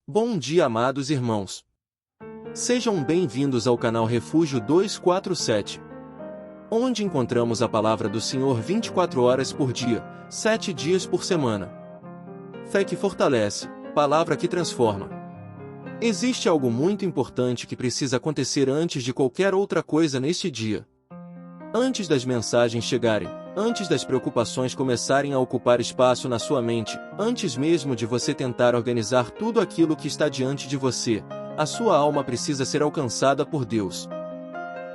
Bom dia, amados irmãos. Sejam bem-vindos ao canal Refúgio 247, onde encontramos a palavra do Senhor 24 horas por dia, 7 dias por semana. Fé que fortalece, palavra que transforma. Existe algo muito importante que precisa acontecer antes de qualquer outra coisa neste dia. Antes das mensagens chegarem, antes das preocupações começarem a ocupar espaço na sua mente, antes mesmo de você tentar organizar tudo aquilo que está diante de você, a sua alma precisa ser alcançada por Deus.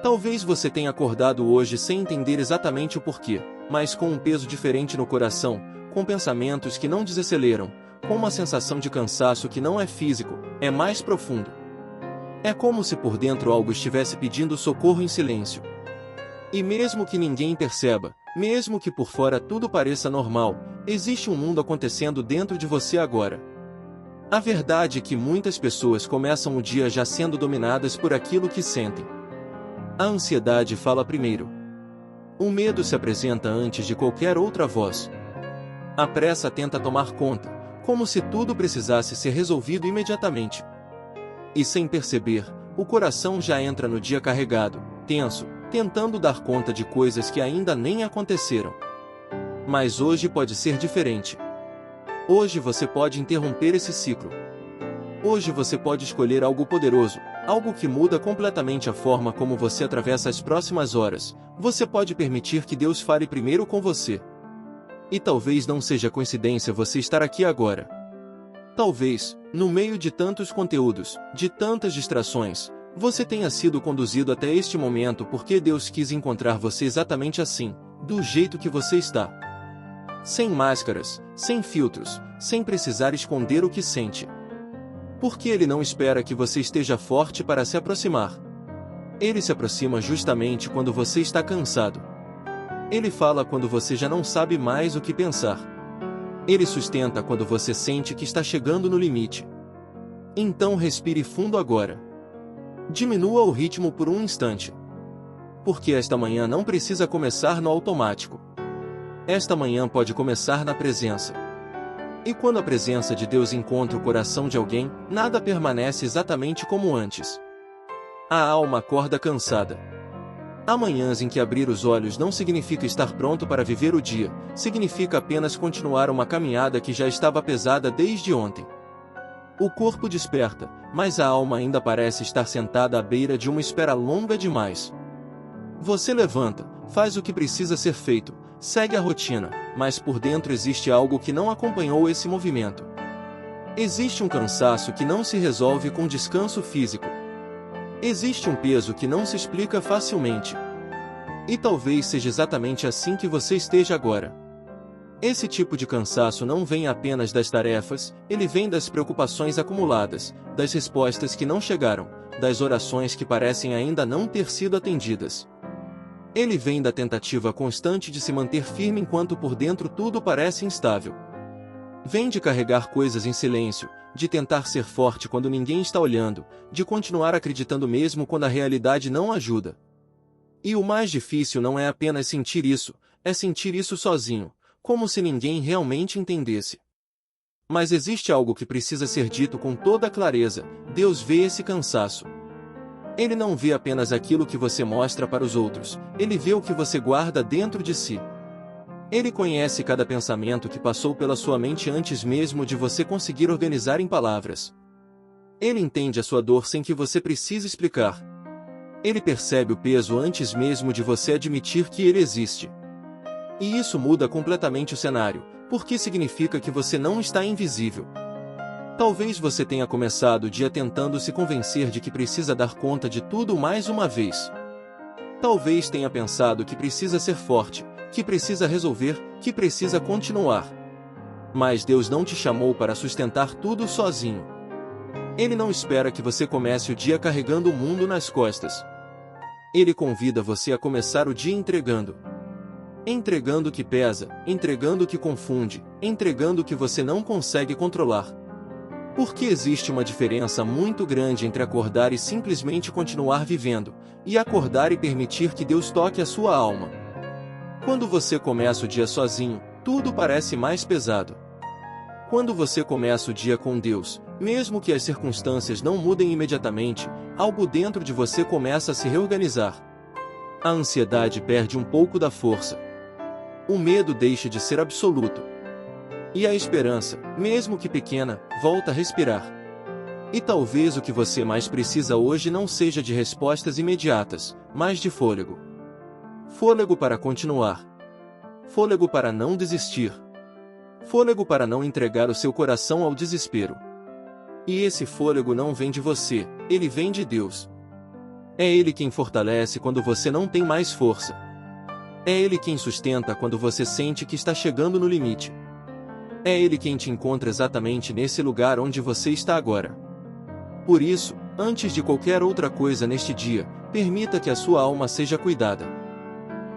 Talvez você tenha acordado hoje sem entender exatamente o porquê, mas com um peso diferente no coração, com pensamentos que não desaceleram, com uma sensação de cansaço que não é físico, é mais profundo. É como se por dentro algo estivesse pedindo socorro em silêncio. E mesmo que ninguém perceba, mesmo que por fora tudo pareça normal, existe um mundo acontecendo dentro de você agora. A verdade é que muitas pessoas começam o dia já sendo dominadas por aquilo que sentem. A ansiedade fala primeiro. O medo se apresenta antes de qualquer outra voz. A pressa tenta tomar conta, como se tudo precisasse ser resolvido imediatamente. E sem perceber, o coração já entra no dia carregado, tenso, tentando dar conta de coisas que ainda nem aconteceram. Mas hoje pode ser diferente. Hoje você pode interromper esse ciclo. Hoje você pode escolher algo poderoso, algo que muda completamente a forma como você atravessa as próximas horas. Você pode permitir que Deus fale primeiro com você. E talvez não seja coincidência você estar aqui agora. Talvez, no meio de tantos conteúdos, de tantas distrações, você tenha sido conduzido até este momento porque Deus quis encontrar você exatamente assim, do jeito que você está. Sem máscaras, sem filtros, sem precisar esconder o que sente. Porque Ele não espera que você esteja forte para se aproximar. Ele se aproxima justamente quando você está cansado. Ele fala quando você já não sabe mais o que pensar. Ele sustenta quando você sente que está chegando no limite. Então respire fundo agora. Diminua o ritmo por um instante. Porque esta manhã não precisa começar no automático. Esta manhã pode começar na presença. E quando a presença de Deus encontra o coração de alguém, nada permanece exatamente como antes. A alma acorda cansada. Há manhãs em que abrir os olhos não significa estar pronto para viver o dia, significa apenas continuar uma caminhada que já estava pesada desde ontem. O corpo desperta, mas a alma ainda parece estar sentada à beira de uma espera longa demais. Você levanta, faz o que precisa ser feito, segue a rotina, mas por dentro existe algo que não acompanhou esse movimento. Existe um cansaço que não se resolve com descanso físico. Existe um peso que não se explica facilmente. E talvez seja exatamente assim que você esteja agora. Esse tipo de cansaço não vem apenas das tarefas, ele vem das preocupações acumuladas, das respostas que não chegaram, das orações que parecem ainda não ter sido atendidas. Ele vem da tentativa constante de se manter firme enquanto por dentro tudo parece instável. Vem de carregar coisas em silêncio, de tentar ser forte quando ninguém está olhando, de continuar acreditando mesmo quando a realidade não ajuda. E o mais difícil não é apenas sentir isso, é sentir isso sozinho, como se ninguém realmente entendesse. Mas existe algo que precisa ser dito com toda clareza: Deus vê esse cansaço. Ele não vê apenas aquilo que você mostra para os outros, ele vê o que você guarda dentro de si. Ele conhece cada pensamento que passou pela sua mente antes mesmo de você conseguir organizar em palavras. Ele entende a sua dor sem que você precise explicar. Ele percebe o peso antes mesmo de você admitir que ele existe. E isso muda completamente o cenário, porque significa que você não está invisível. Talvez você tenha começado o dia tentando se convencer de que precisa dar conta de tudo mais uma vez. Talvez tenha pensado que precisa ser forte, que precisa resolver, que precisa continuar. Mas Deus não te chamou para sustentar tudo sozinho. Ele não espera que você comece o dia carregando o mundo nas costas. Ele convida você a começar o dia entregando. Entregando o que pesa, entregando o que confunde, entregando o que você não consegue controlar. Porque existe uma diferença muito grande entre acordar e simplesmente continuar vivendo, e acordar e permitir que Deus toque a sua alma. Quando você começa o dia sozinho, tudo parece mais pesado. Quando você começa o dia com Deus, Mesmo que as circunstâncias não mudem imediatamente, algo dentro de você começa a se reorganizar. A ansiedade perde um pouco da força. O medo deixa de ser absoluto. E a esperança, mesmo que pequena, volta a respirar. E talvez o que você mais precisa hoje não seja de respostas imediatas, mas de fôlego. Fôlego para continuar. Fôlego para não desistir. Fôlego para não entregar o seu coração ao desespero. E esse fôlego não vem de você, ele vem de Deus. É Ele quem fortalece quando você não tem mais força. É Ele quem sustenta quando você sente que está chegando no limite. É Ele quem te encontra exatamente nesse lugar onde você está agora. Por isso, antes de qualquer outra coisa neste dia, permita que a sua alma seja cuidada.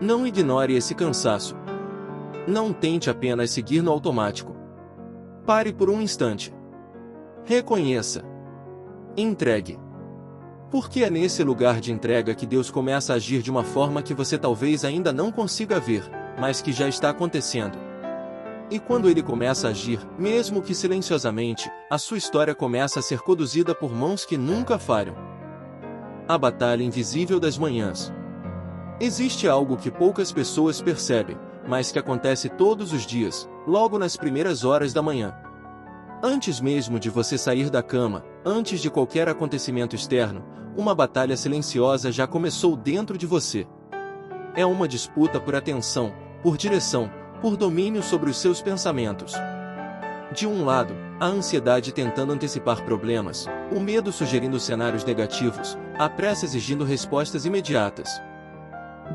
Não ignore esse cansaço. Não tente apenas seguir no automático. Pare por um instante. Reconheça. Entregue. Porque é nesse lugar de entrega que Deus começa a agir de uma forma que você talvez ainda não consiga ver, mas que já está acontecendo. E quando Ele começa a agir, mesmo que silenciosamente, a sua história começa a ser conduzida por mãos que nunca falham. A batalha invisível das manhãs. Existe algo que poucas pessoas percebem, mas que acontece todos os dias, logo nas primeiras horas da manhã. Antes mesmo de você sair da cama, antes de qualquer acontecimento externo, uma batalha silenciosa já começou dentro de você. É uma disputa por atenção, por direção, por domínio sobre os seus pensamentos. De um lado, a ansiedade tentando antecipar problemas, o medo sugerindo cenários negativos, a pressa exigindo respostas imediatas.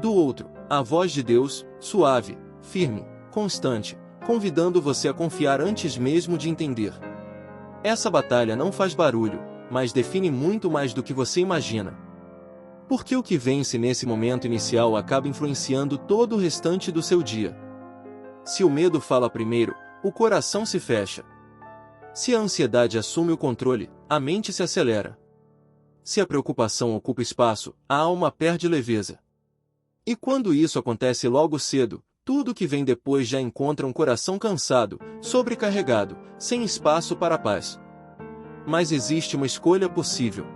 Do outro, a voz de Deus, suave, firme, constante, convidando você a confiar antes mesmo de entender. Essa batalha não faz barulho, mas define muito mais do que você imagina. Porque o que vence nesse momento inicial acaba influenciando todo o restante do seu dia. Se o medo fala primeiro, o coração se fecha. Se a ansiedade assume o controle, a mente se acelera. Se a preocupação ocupa espaço, a alma perde leveza. E quando isso acontece logo cedo, tudo que vem depois já encontra um coração cansado, sobrecarregado, sem espaço para a paz. Mas existe uma escolha possível.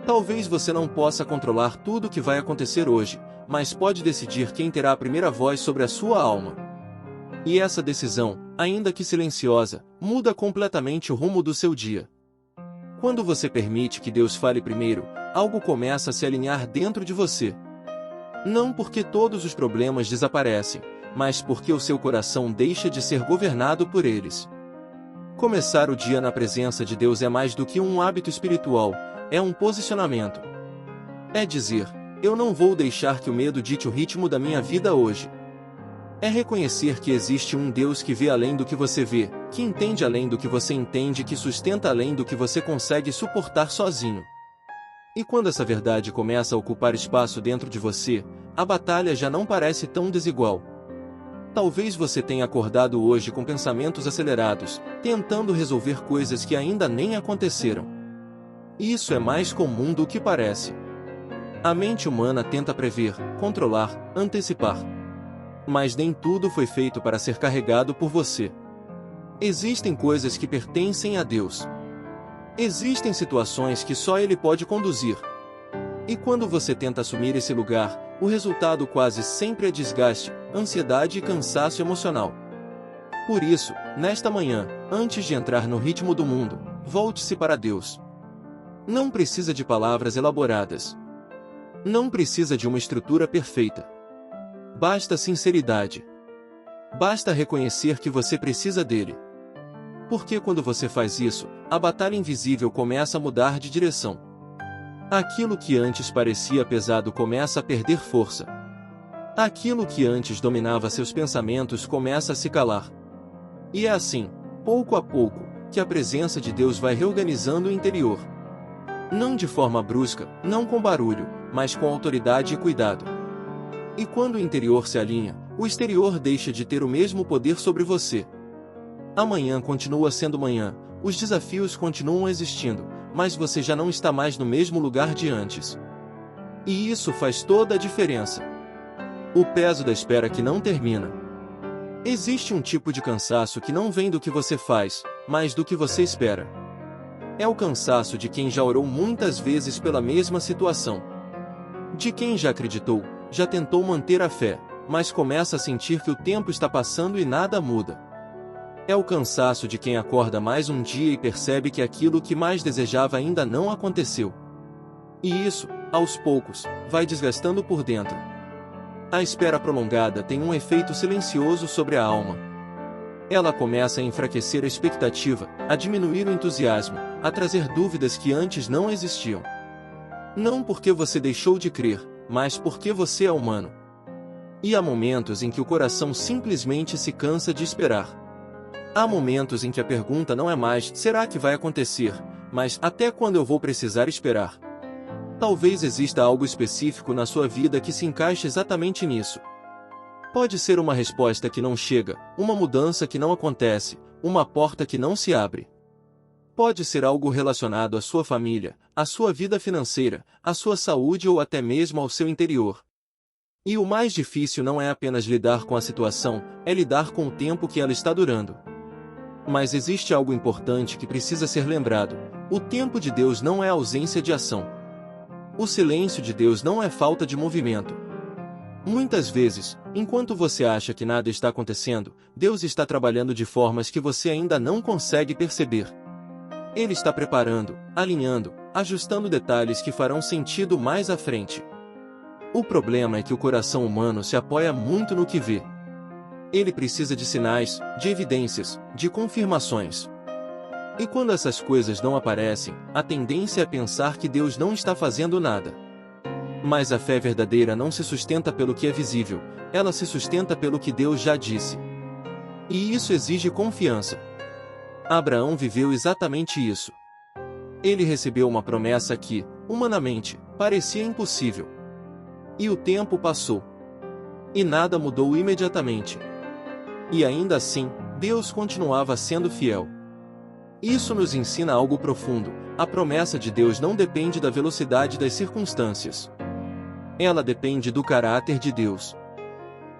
Talvez você não possa controlar tudo o que vai acontecer hoje, mas pode decidir quem terá a primeira voz sobre a sua alma. E essa decisão, ainda que silenciosa, muda completamente o rumo do seu dia. Quando você permite que Deus fale primeiro, algo começa a se alinhar dentro de você. Não porque todos os problemas desaparecem, mas porque o seu coração deixa de ser governado por eles. Começar o dia na presença de Deus é mais do que um hábito espiritual, é um posicionamento. É dizer, eu não vou deixar que o medo dite o ritmo da minha vida hoje. É reconhecer que existe um Deus que vê além do que você vê, que entende além do que você entende e que sustenta além do que você consegue suportar sozinho. E quando essa verdade começa a ocupar espaço dentro de você, a batalha já não parece tão desigual. Talvez você tenha acordado hoje com pensamentos acelerados, tentando resolver coisas que ainda nem aconteceram. Isso é mais comum do que parece. A mente humana tenta prever, controlar, antecipar. Mas nem tudo foi feito para ser carregado por você. Existem coisas que pertencem a Deus. Existem situações que só Ele pode conduzir. E quando você tenta assumir esse lugar, o resultado quase sempre é desgaste, ansiedade e cansaço emocional. Por isso, nesta manhã, antes de entrar no ritmo do mundo, volte-se para Deus. Não precisa de palavras elaboradas. Não precisa de uma estrutura perfeita. Basta sinceridade. Basta reconhecer que você precisa dele. Porque quando você faz isso, a batalha invisível começa a mudar de direção. Aquilo que antes parecia pesado começa a perder força. Aquilo que antes dominava seus pensamentos começa a se calar. E é assim, pouco a pouco, que a presença de Deus vai reorganizando o interior. Não de forma brusca, não com barulho, mas com autoridade e cuidado. E quando o interior se alinha, o exterior deixa de ter o mesmo poder sobre você. Amanhã continua sendo manhã, os desafios continuam existindo, mas você já não está mais no mesmo lugar de antes. E isso faz toda a diferença. O peso da espera que não termina. Existe um tipo de cansaço que não vem do que você faz, mas do que você espera. É o cansaço de quem já orou muitas vezes pela mesma situação. De quem já acreditou, já tentou manter a fé, mas começa a sentir que o tempo está passando e nada muda. É o cansaço de quem acorda mais um dia e percebe que aquilo que mais desejava ainda não aconteceu. E isso, aos poucos, vai desgastando por dentro. A espera prolongada tem um efeito silencioso sobre a alma. Ela começa a enfraquecer a expectativa, a diminuir o entusiasmo, a trazer dúvidas que antes não existiam. Não porque você deixou de crer, mas porque você é humano. E há momentos em que o coração simplesmente se cansa de esperar. Há momentos em que a pergunta não é mais "será que vai acontecer?", mas "até quando eu vou precisar esperar?". Talvez exista algo específico na sua vida que se encaixe exatamente nisso. Pode ser uma resposta que não chega, uma mudança que não acontece, uma porta que não se abre. Pode ser algo relacionado à sua família, à sua vida financeira, à sua saúde ou até mesmo ao seu interior. E o mais difícil não é apenas lidar com a situação, é lidar com o tempo que ela está durando. Mas existe algo importante que precisa ser lembrado: o tempo de Deus não é ausência de ação. O silêncio de Deus não é falta de movimento. Muitas vezes, enquanto você acha que nada está acontecendo, Deus está trabalhando de formas que você ainda não consegue perceber. Ele está preparando, alinhando, ajustando detalhes que farão sentido mais à frente. O problema é que o coração humano se apoia muito no que vê. Ele precisa de sinais, de evidências, de confirmações. E quando essas coisas não aparecem, a tendência é pensar que Deus não está fazendo nada. Mas a fé verdadeira não se sustenta pelo que é visível, ela se sustenta pelo que Deus já disse. E isso exige confiança. Abraão viveu exatamente isso. Ele recebeu uma promessa que, humanamente, parecia impossível. E o tempo passou. E nada mudou imediatamente. E ainda assim, Deus continuava sendo fiel. Isso nos ensina algo profundo: a promessa de Deus não depende da velocidade das circunstâncias. Ela depende do caráter de Deus.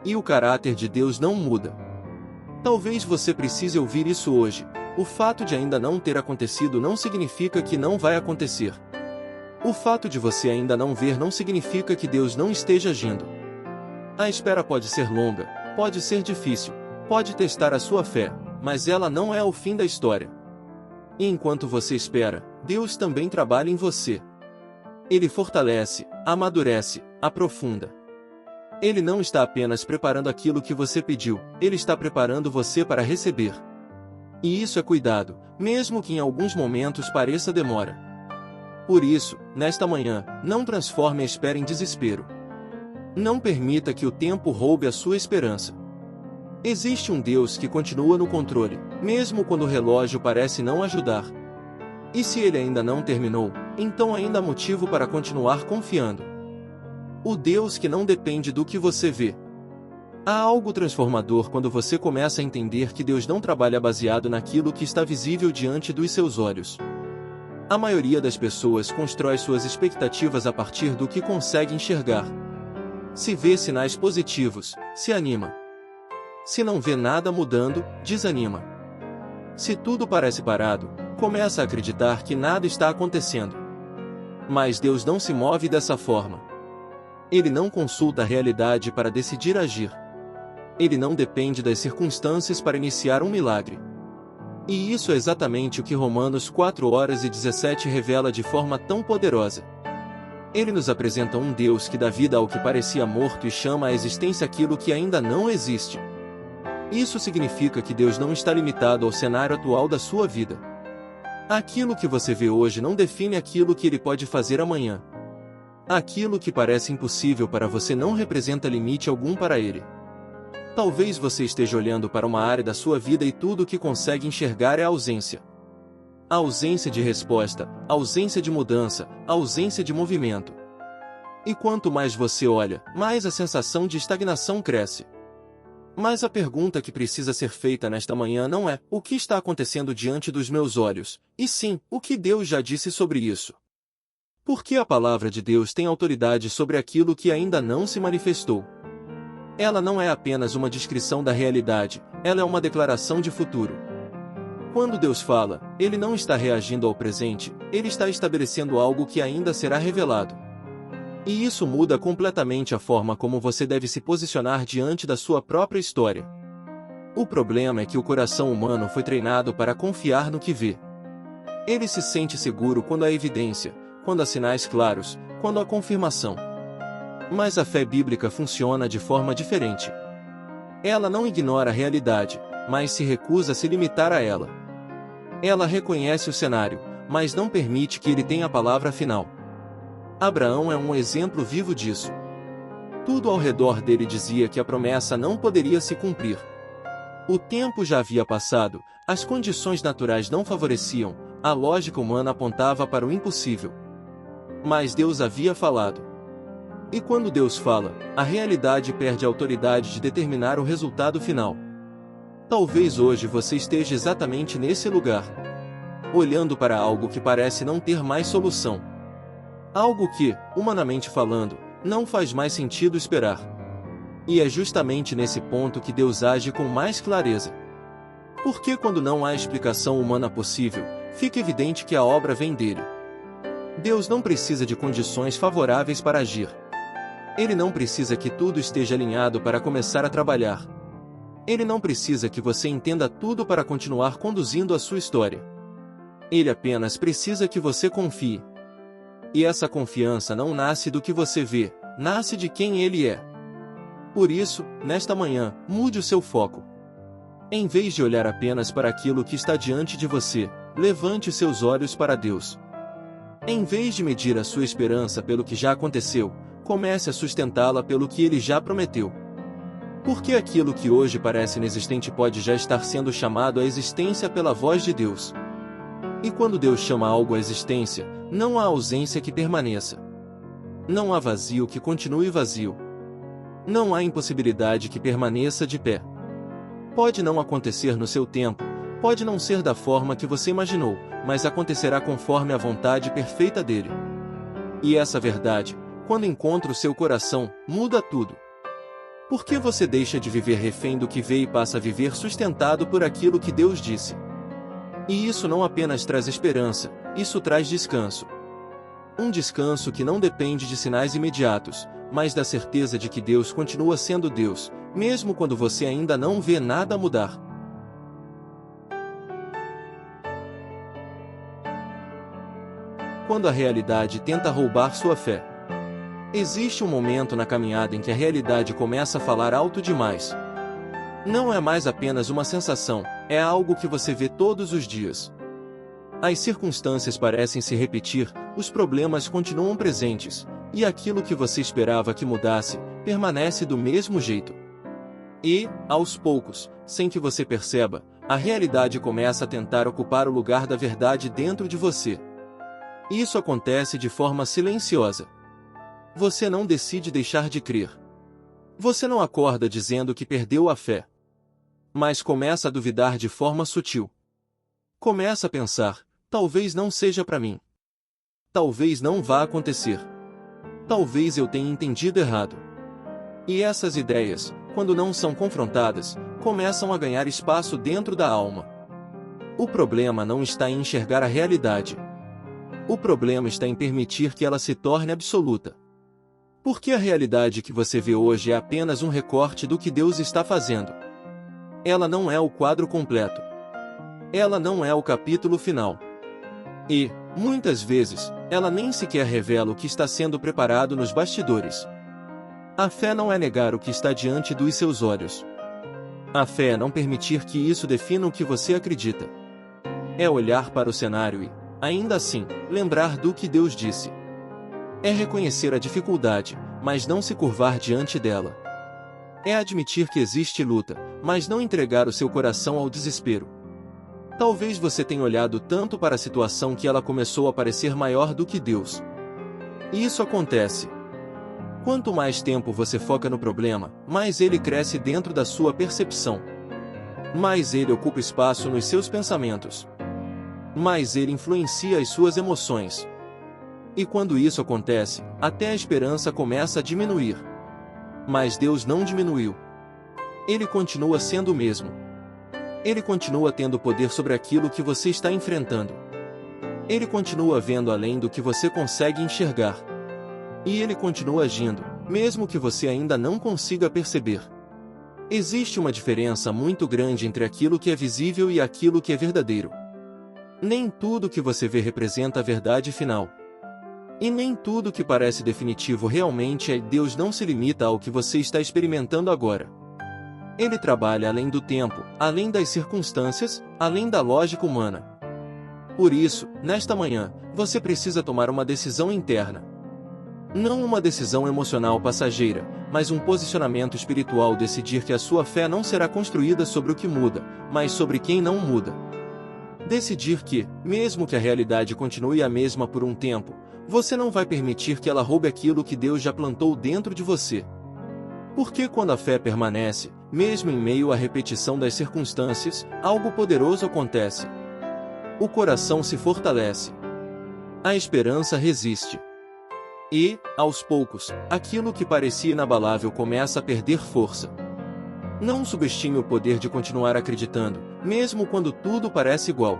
E o caráter de Deus não muda. Talvez você precise ouvir isso hoje: o fato de ainda não ter acontecido não significa que não vai acontecer. O fato de você ainda não ver não significa que Deus não esteja agindo. A espera pode ser longa, pode ser difícil, pode testar a sua fé, mas ela não é o fim da história. E enquanto você espera, Deus também trabalha em você. Ele fortalece, amadurece, aprofunda. Ele não está apenas preparando aquilo que você pediu, ele está preparando você para receber. E isso é cuidado, mesmo que em alguns momentos pareça demora. Por isso, nesta manhã, não transforme a espera em desespero. Não permita que o tempo roube a sua esperança. Existe um Deus que continua no controle, mesmo quando o relógio parece não ajudar. E se ele ainda não terminou, então ainda há motivo para continuar confiando. O Deus que não depende do que você vê. Há algo transformador quando você começa a entender que Deus não trabalha baseado naquilo que está visível diante dos seus olhos. A maioria das pessoas constrói suas expectativas a partir do que consegue enxergar. Se vê sinais positivos, se anima. Se não vê nada mudando, desanima. Se tudo parece parado, começa a acreditar que nada está acontecendo. Mas Deus não se move dessa forma. Ele não consulta a realidade para decidir agir. Ele não depende das circunstâncias para iniciar um milagre. E isso é exatamente o que Romanos 4:17 revela de forma tão poderosa. Ele nos apresenta um Deus que dá vida ao que parecia morto e chama à existência aquilo que ainda não existe. Isso significa que Deus não está limitado ao cenário atual da sua vida. Aquilo que você vê hoje não define aquilo que ele pode fazer amanhã. Aquilo que parece impossível para você não representa limite algum para ele. Talvez você esteja olhando para uma área da sua vida e tudo o que consegue enxergar é a ausência. A ausência de resposta, a ausência de mudança, a ausência de movimento. E quanto mais você olha, mais a sensação de estagnação cresce. Mas a pergunta que precisa ser feita nesta manhã não é: o que está acontecendo diante dos meus olhos? E sim, o que Deus já disse sobre isso. Porque a palavra de Deus tem autoridade sobre aquilo que ainda não se manifestou. Ela não é apenas uma descrição da realidade, ela é uma declaração de futuro. Quando Deus fala, Ele não está reagindo ao presente, Ele está estabelecendo algo que ainda será revelado. E isso muda completamente a forma como você deve se posicionar diante da sua própria história. O problema é que o coração humano foi treinado para confiar no que vê. Ele se sente seguro quando há evidência, quando há sinais claros, quando há confirmação. Mas a fé bíblica funciona de forma diferente. Ela não ignora a realidade, mas se recusa a se limitar a ela. Ela reconhece o cenário, mas não permite que ele tenha a palavra final. Abraão é um exemplo vivo disso. Tudo ao redor dele dizia que a promessa não poderia se cumprir. O tempo já havia passado, as condições naturais não favoreciam, a lógica humana apontava para o impossível. Mas Deus havia falado. E quando Deus fala, a realidade perde a autoridade de determinar o resultado final. Talvez hoje você esteja exatamente nesse lugar, olhando para algo que parece não ter mais solução. Algo que, humanamente falando, não faz mais sentido esperar. E é justamente nesse ponto que Deus age com mais clareza. Porque quando não há explicação humana possível, fica evidente que a obra vem dele. Deus não precisa de condições favoráveis para agir. Ele não precisa que tudo esteja alinhado para começar a trabalhar. Ele não precisa que você entenda tudo para continuar conduzindo a sua história. Ele apenas precisa que você confie. E essa confiança não nasce do que você vê, nasce de quem ele é. Por isso, nesta manhã, mude o seu foco. Em vez de olhar apenas para aquilo que está diante de você, levante seus olhos para Deus. Em vez de medir a sua esperança pelo que já aconteceu, comece a sustentá-la pelo que ele já prometeu. Porque aquilo que hoje parece inexistente pode já estar sendo chamado à existência pela voz de Deus. E quando Deus chama algo à existência, não há ausência que permaneça. Não há vazio que continue vazio. Não há impossibilidade que permaneça de pé. Pode não acontecer no seu tempo, pode não ser da forma que você imaginou, mas acontecerá conforme a vontade perfeita dele. E essa verdade, quando encontra o seu coração, muda tudo. Por que você deixa de viver refém do que vê e passa a viver sustentado por aquilo que Deus disse? E isso não apenas traz esperança, isso traz descanso. Um descanso que não depende de sinais imediatos, mas da certeza de que Deus continua sendo Deus, mesmo quando você ainda não vê nada mudar. Quando a realidade tenta roubar sua fé. Existe um momento na caminhada em que a realidade começa a falar alto demais. Não é mais apenas uma sensação, é algo que você vê todos os dias. As circunstâncias parecem se repetir, os problemas continuam presentes, e aquilo que você esperava que mudasse, permanece do mesmo jeito. E, aos poucos, sem que você perceba, a realidade começa a tentar ocupar o lugar da verdade dentro de você. Isso acontece de forma silenciosa. Você não decide deixar de crer. Você não acorda dizendo que perdeu a fé. Mas começa a duvidar de forma sutil. Começa a pensar, talvez não seja para mim. Talvez não vá acontecer. Talvez eu tenha entendido errado. E essas ideias, quando não são confrontadas, começam a ganhar espaço dentro da alma. O problema não está em enxergar a realidade. O problema está em permitir que ela se torne absoluta. Porque a realidade que você vê hoje é apenas um recorte do que Deus está fazendo. Ela não é o quadro completo. Ela não é o capítulo final. E, muitas vezes, ela nem sequer revela o que está sendo preparado nos bastidores. A fé não é negar o que está diante dos seus olhos. A fé é não permitir que isso defina o que você acredita. É olhar para o cenário e, ainda assim, lembrar do que Deus disse. É reconhecer a dificuldade, mas não se curvar diante dela. É admitir que existe luta, mas não entregar o seu coração ao desespero. Talvez você tenha olhado tanto para a situação que ela começou a parecer maior do que Deus. E isso acontece. Quanto mais tempo você foca no problema, mais ele cresce dentro da sua percepção. Mais ele ocupa espaço nos seus pensamentos. Mais ele influencia as suas emoções. E quando isso acontece, até a esperança começa a diminuir. Mas Deus não diminuiu. Ele continua sendo o mesmo. Ele continua tendo poder sobre aquilo que você está enfrentando. Ele continua vendo além do que você consegue enxergar. E ele continua agindo, mesmo que você ainda não consiga perceber. Existe uma diferença muito grande entre aquilo que é visível e aquilo que é verdadeiro. Nem tudo que você vê representa a verdade final. E nem tudo que parece definitivo realmente é. Deus não se limita ao que você está experimentando agora. Ele trabalha além do tempo, além das circunstâncias, além da lógica humana. Por isso, nesta manhã, você precisa tomar uma decisão interna. Não uma decisão emocional passageira, mas um posicionamento espiritual. Decidir que a sua fé não será construída sobre o que muda, mas sobre quem não muda. Decidir que, mesmo que a realidade continue a mesma por um tempo, você não vai permitir que ela roube aquilo que Deus já plantou dentro de você. Porque quando a fé permanece, mesmo em meio à repetição das circunstâncias, algo poderoso acontece. O coração se fortalece. A esperança resiste. E, aos poucos, aquilo que parecia inabalável começa a perder força. Não subestime o poder de continuar acreditando, mesmo quando tudo parece igual.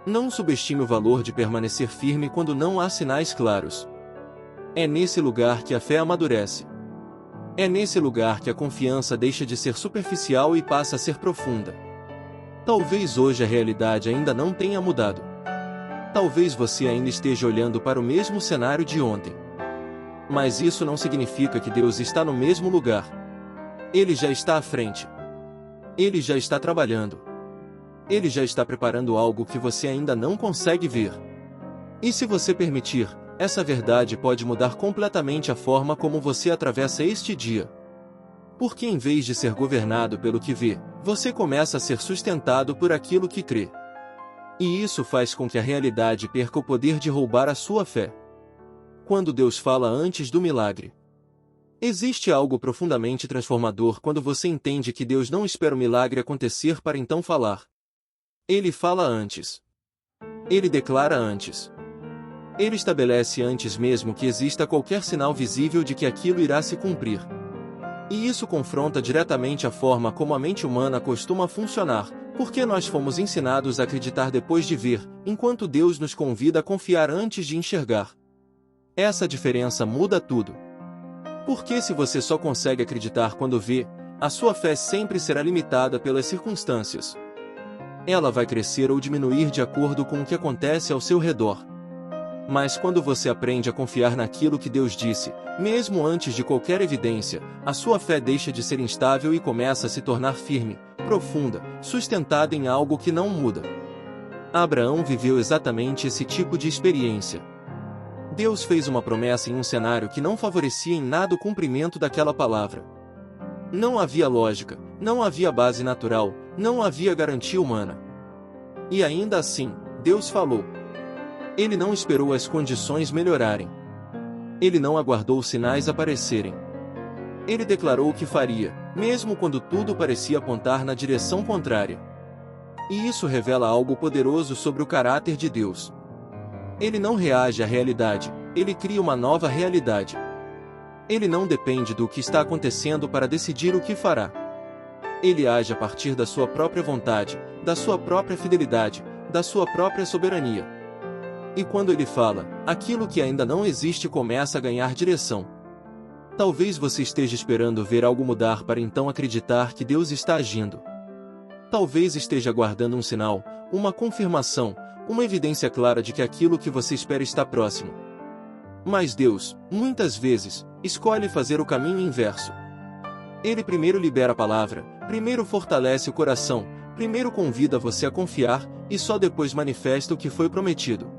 Não subestime o valor de permanecer firme quando não há sinais claros. É nesse lugar que a fé amadurece. É nesse lugar que a confiança deixa de ser superficial e passa a ser profunda. Talvez hoje a realidade ainda não tenha mudado. Talvez você ainda esteja olhando para o mesmo cenário de ontem. Mas isso não significa que Deus está no mesmo lugar. Ele já está à frente. Ele já está trabalhando. Ele já está preparando algo que você ainda não consegue ver. E se você permitir, essa verdade pode mudar completamente a forma como você atravessa este dia. Porque em vez de ser governado pelo que vê, você começa a ser sustentado por aquilo que crê. E isso faz com que a realidade perca o poder de roubar a sua fé. Quando Deus fala antes do milagre. Existe algo profundamente transformador quando você entende que Deus não espera o milagre acontecer para então falar. Ele fala antes. Ele declara antes. Ele estabelece antes mesmo que exista qualquer sinal visível de que aquilo irá se cumprir. E isso confronta diretamente a forma como a mente humana costuma funcionar, porque nós fomos ensinados a acreditar depois de ver, enquanto Deus nos convida a confiar antes de enxergar. Essa diferença muda tudo. Porque se você só consegue acreditar quando vê, a sua fé sempre será limitada pelas circunstâncias. Ela vai crescer ou diminuir de acordo com o que acontece ao seu redor. Mas quando você aprende a confiar naquilo que Deus disse, mesmo antes de qualquer evidência, a sua fé deixa de ser instável e começa a se tornar firme, profunda, sustentada em algo que não muda. Abraão viveu exatamente esse tipo de experiência. Deus fez uma promessa em um cenário que não favorecia em nada o cumprimento daquela palavra. Não havia lógica, não havia base natural, não havia garantia humana. E ainda assim, Deus falou. Ele não esperou as condições melhorarem. Ele não aguardou sinais aparecerem. Ele declarou o que faria, mesmo quando tudo parecia apontar na direção contrária. E isso revela algo poderoso sobre o caráter de Deus. Ele não reage à realidade, ele cria uma nova realidade. Ele não depende do que está acontecendo para decidir o que fará. Ele age a partir da sua própria vontade, da sua própria fidelidade, da sua própria soberania. E quando ele fala, aquilo que ainda não existe começa a ganhar direção. Talvez você esteja esperando ver algo mudar para então acreditar que Deus está agindo. Talvez esteja aguardando um sinal, uma confirmação, uma evidência clara de que aquilo que você espera está próximo. Mas Deus, muitas vezes, escolhe fazer o caminho inverso. Ele primeiro libera a palavra, primeiro fortalece o coração, primeiro convida você a confiar, e só depois manifesta o que foi prometido.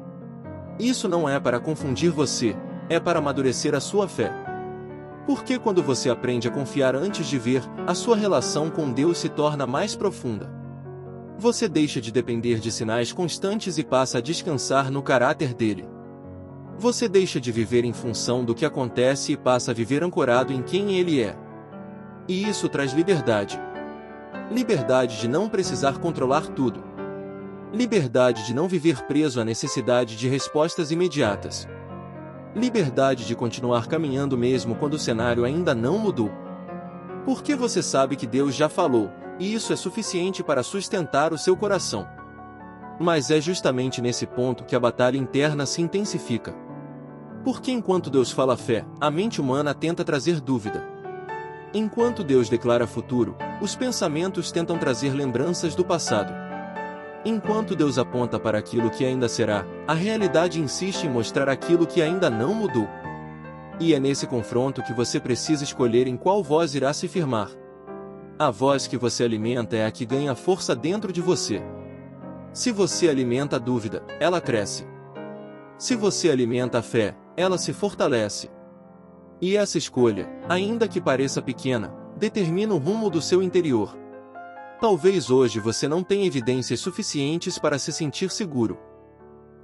Isso não é para confundir você, é para amadurecer a sua fé. Porque quando você aprende a confiar antes de ver, a sua relação com Deus se torna mais profunda. Você deixa de depender de sinais constantes e passa a descansar no caráter dele. Você deixa de viver em função do que acontece e passa a viver ancorado em quem ele é. E isso traz liberdade. Liberdade de não precisar controlar tudo. Liberdade de não viver preso à necessidade de respostas imediatas. Liberdade de continuar caminhando mesmo quando o cenário ainda não mudou. Porque você sabe que Deus já falou, e isso é suficiente para sustentar o seu coração. Mas é justamente nesse ponto que a batalha interna se intensifica. Porque enquanto Deus fala fé, a mente humana tenta trazer dúvida. Enquanto Deus declara futuro, os pensamentos tentam trazer lembranças do passado. Enquanto Deus aponta para aquilo que ainda será, a realidade insiste em mostrar aquilo que ainda não mudou. E é nesse confronto que você precisa escolher em qual voz irá se firmar. A voz que você alimenta é a que ganha força dentro de você. Se você alimenta a dúvida, ela cresce. Se você alimenta a fé, ela se fortalece. E essa escolha, ainda que pareça pequena, determina o rumo do seu interior. Talvez hoje você não tenha evidências suficientes para se sentir seguro.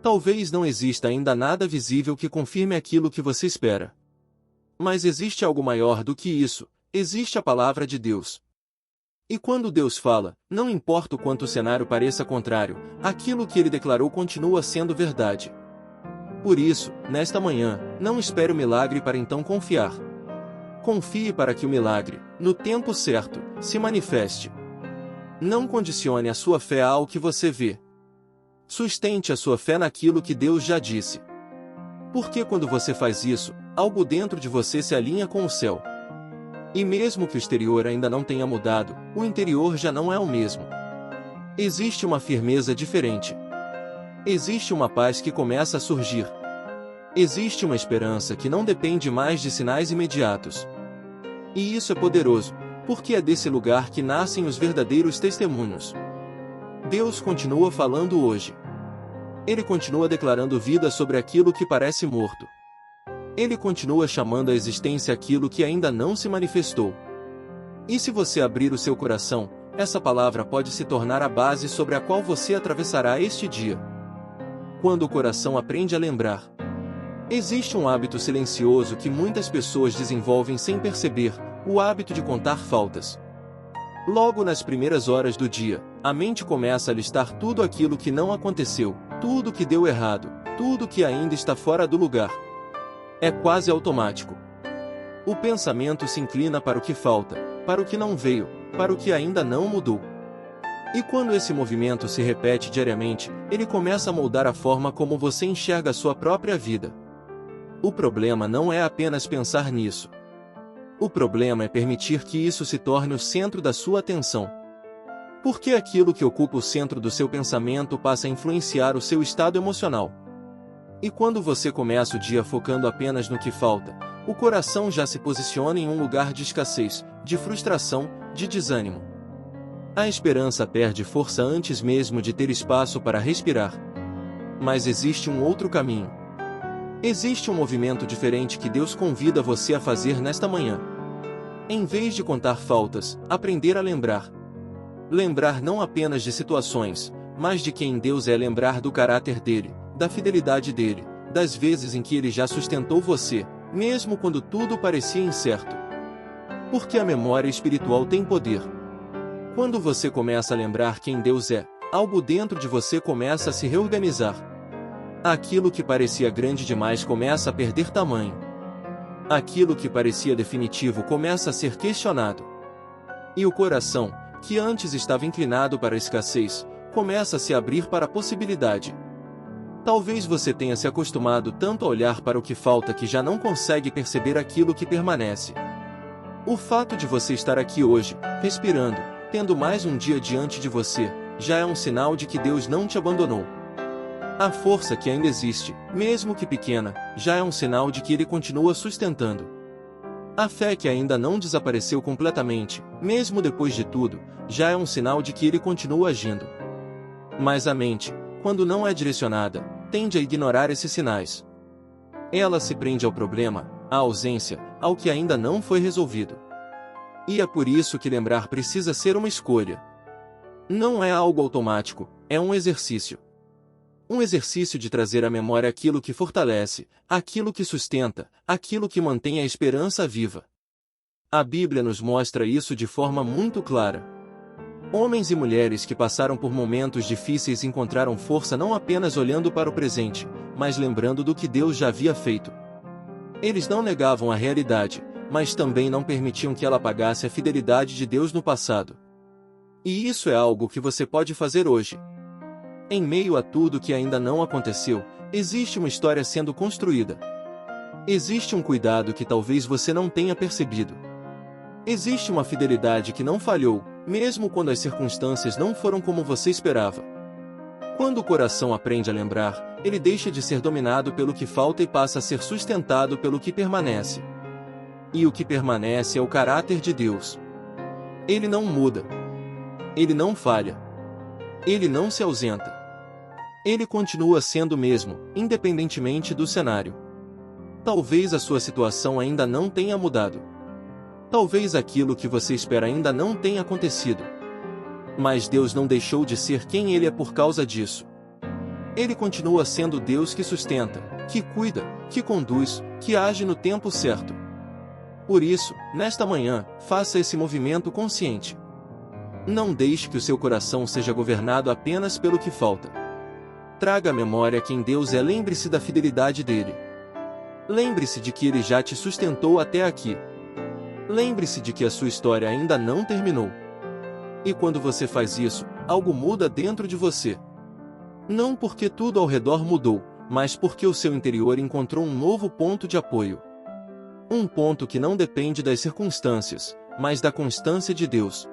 Talvez não exista ainda nada visível que confirme aquilo que você espera. Mas existe algo maior do que isso, existe a palavra de Deus. E quando Deus fala, não importa o quanto o cenário pareça contrário, aquilo que ele declarou continua sendo verdade. Por isso, nesta manhã, não espere o milagre para então confiar. Confie para que o milagre, no tempo certo, se manifeste. Não condicione a sua fé ao que você vê. Sustente a sua fé naquilo que Deus já disse. Porque quando você faz isso, algo dentro de você se alinha com o céu. E mesmo que o exterior ainda não tenha mudado, o interior já não é o mesmo. Existe uma firmeza diferente. Existe uma paz que começa a surgir. Existe uma esperança que não depende mais de sinais imediatos. E isso é poderoso, porque é desse lugar que nascem os verdadeiros testemunhos. Deus continua falando hoje. Ele continua declarando vida sobre aquilo que parece morto. Ele continua chamando à existência aquilo que ainda não se manifestou. E se você abrir o seu coração, essa palavra pode se tornar a base sobre a qual você atravessará este dia. Quando o coração aprende a lembrar. Existe um hábito silencioso que muitas pessoas desenvolvem sem perceber, o hábito de contar faltas. Logo nas primeiras horas do dia, a mente começa a listar tudo aquilo que não aconteceu, tudo que deu errado, tudo que ainda está fora do lugar. É quase automático. O pensamento se inclina para o que falta, para o que não veio, para o que ainda não mudou. E quando esse movimento se repete diariamente, ele começa a moldar a forma como você enxerga a sua própria vida. O problema não é apenas pensar nisso. O problema é permitir que isso se torne o centro da sua atenção. Porque aquilo que ocupa o centro do seu pensamento passa a influenciar o seu estado emocional. E quando você começa o dia focando apenas no que falta, o coração já se posiciona em um lugar de escassez, de frustração, de desânimo. A esperança perde força antes mesmo de ter espaço para respirar. Mas existe um outro caminho. Existe um movimento diferente que Deus convida você a fazer nesta manhã. Em vez de contar faltas, aprender a lembrar. Lembrar não apenas de situações, mas de quem Deus é, lembrar do caráter dele, da fidelidade dele, das vezes em que ele já sustentou você, mesmo quando tudo parecia incerto. Porque a memória espiritual tem poder. Quando você começa a lembrar quem Deus é, algo dentro de você começa a se reorganizar. Aquilo que parecia grande demais começa a perder tamanho. Aquilo que parecia definitivo começa a ser questionado. E o coração, que antes estava inclinado para a escassez, começa a se abrir para a possibilidade. Talvez você tenha se acostumado tanto a olhar para o que falta que já não consegue perceber aquilo que permanece. O fato de você estar aqui hoje, respirando, tendo mais um dia diante de você, já é um sinal de que Deus não te abandonou. A força que ainda existe, mesmo que pequena, já é um sinal de que Ele continua sustentando. A fé que ainda não desapareceu completamente, mesmo depois de tudo, já é um sinal de que Ele continua agindo. Mas a mente, quando não é direcionada, tende a ignorar esses sinais. Ela se prende ao problema, à ausência, ao que ainda não foi resolvido. E é por isso que lembrar precisa ser uma escolha. Não é algo automático, é um exercício. Um exercício de trazer à memória aquilo que fortalece, aquilo que sustenta, aquilo que mantém a esperança viva. A Bíblia nos mostra isso de forma muito clara. Homens e mulheres que passaram por momentos difíceis encontraram força não apenas olhando para o presente, mas lembrando do que Deus já havia feito. Eles não negavam a realidade, mas também não permitiam que ela apagasse a fidelidade de Deus no passado. E isso é algo que você pode fazer hoje. Em meio a tudo que ainda não aconteceu, existe uma história sendo construída. Existe um cuidado que talvez você não tenha percebido. Existe uma fidelidade que não falhou, mesmo quando as circunstâncias não foram como você esperava. Quando o coração aprende a lembrar, ele deixa de ser dominado pelo que falta e passa a ser sustentado pelo que permanece. E o que permanece é o caráter de Deus. Ele não muda. Ele não falha. Ele não se ausenta. Ele continua sendo o mesmo, independentemente do cenário. Talvez a sua situação ainda não tenha mudado. Talvez aquilo que você espera ainda não tenha acontecido. Mas Deus não deixou de ser quem Ele é por causa disso. Ele continua sendo Deus que sustenta, que cuida, que conduz, que age no tempo certo. Por isso, nesta manhã, faça esse movimento consciente. Não deixe que o seu coração seja governado apenas pelo que falta. Traga à memória quem Deus é, lembre-se da fidelidade dele. Lembre-se de que Ele já te sustentou até aqui. Lembre-se de que a sua história ainda não terminou. E quando você faz isso, algo muda dentro de você. Não porque tudo ao redor mudou, mas porque o seu interior encontrou um novo ponto de apoio. Um ponto que não depende das circunstâncias, mas da constância de Deus.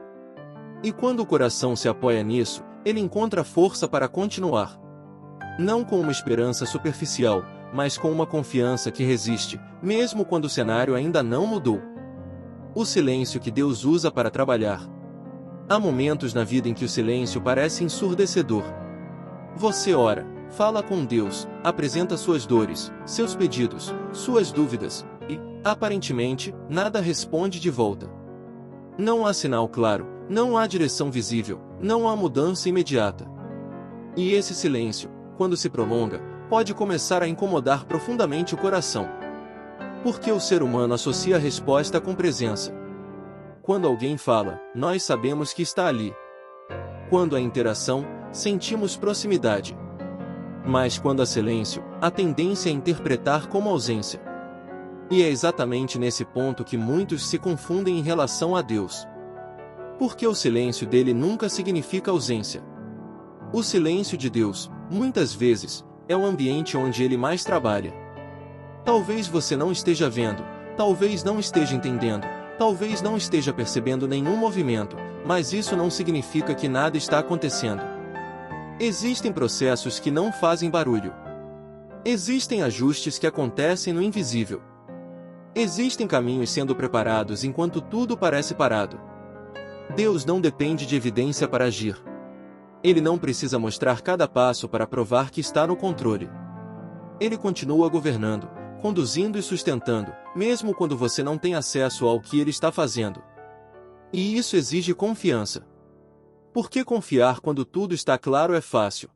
E quando o coração se apoia nisso, ele encontra força para continuar. Não com uma esperança superficial, mas com uma confiança que resiste, mesmo quando o cenário ainda não mudou. O silêncio que Deus usa para trabalhar. Há momentos na vida em que o silêncio parece ensurdecedor. Você ora, fala com Deus, apresenta suas dores, seus pedidos, suas dúvidas, e, aparentemente, nada responde de volta. Não há sinal claro, não há direção visível, não há mudança imediata. E esse silêncio, quando se prolonga, pode começar a incomodar profundamente o coração. Porque o ser humano associa a resposta com presença. Quando alguém fala, nós sabemos que está ali. Quando há interação, sentimos proximidade. Mas quando há silêncio, a tendência é interpretar como ausência. E é exatamente nesse ponto que muitos se confundem em relação a Deus. Porque o silêncio dele nunca significa ausência. O silêncio de Deus, muitas vezes, é o ambiente onde ele mais trabalha. Talvez você não esteja vendo, talvez não esteja entendendo, talvez não esteja percebendo nenhum movimento, mas isso não significa que nada está acontecendo. Existem processos que não fazem barulho. Existem ajustes que acontecem no invisível. Existem caminhos sendo preparados enquanto tudo parece parado. Deus não depende de evidência para agir. Ele não precisa mostrar cada passo para provar que está no controle. Ele continua governando, conduzindo e sustentando, mesmo quando você não tem acesso ao que ele está fazendo. E isso exige confiança. Porque confiar quando tudo está claro é fácil.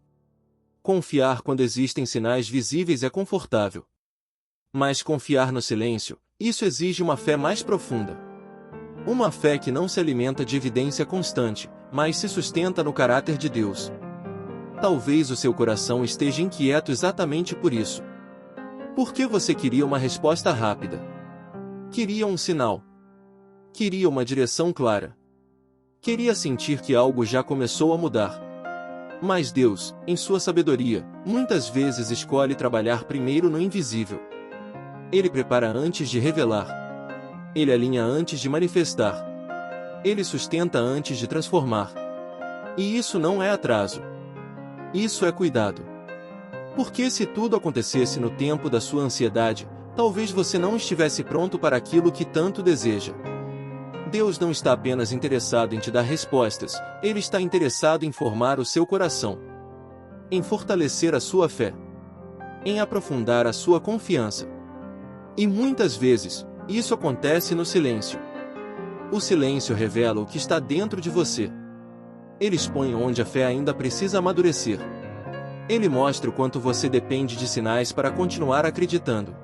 Confiar quando existem sinais visíveis é confortável. Mas confiar no silêncio, isso exige uma fé mais profunda. Uma fé que não se alimenta de evidência constante, mas se sustenta no caráter de Deus. Talvez o seu coração esteja inquieto exatamente por isso. Porque você queria uma resposta rápida. Queria um sinal. Queria uma direção clara. Queria sentir que algo já começou a mudar. Mas Deus, em sua sabedoria, muitas vezes escolhe trabalhar primeiro no invisível. Ele prepara antes de revelar. Ele alinha antes de manifestar. Ele sustenta antes de transformar. E isso não é atraso. Isso é cuidado. Porque se tudo acontecesse no tempo da sua ansiedade, talvez você não estivesse pronto para aquilo que tanto deseja. Deus não está apenas interessado em te dar respostas, Ele está interessado em formar o seu coração, em fortalecer a sua fé, em aprofundar a sua confiança. E muitas vezes, isso acontece no silêncio. O silêncio revela o que está dentro de você. Ele expõe onde a fé ainda precisa amadurecer. Ele mostra o quanto você depende de sinais para continuar acreditando.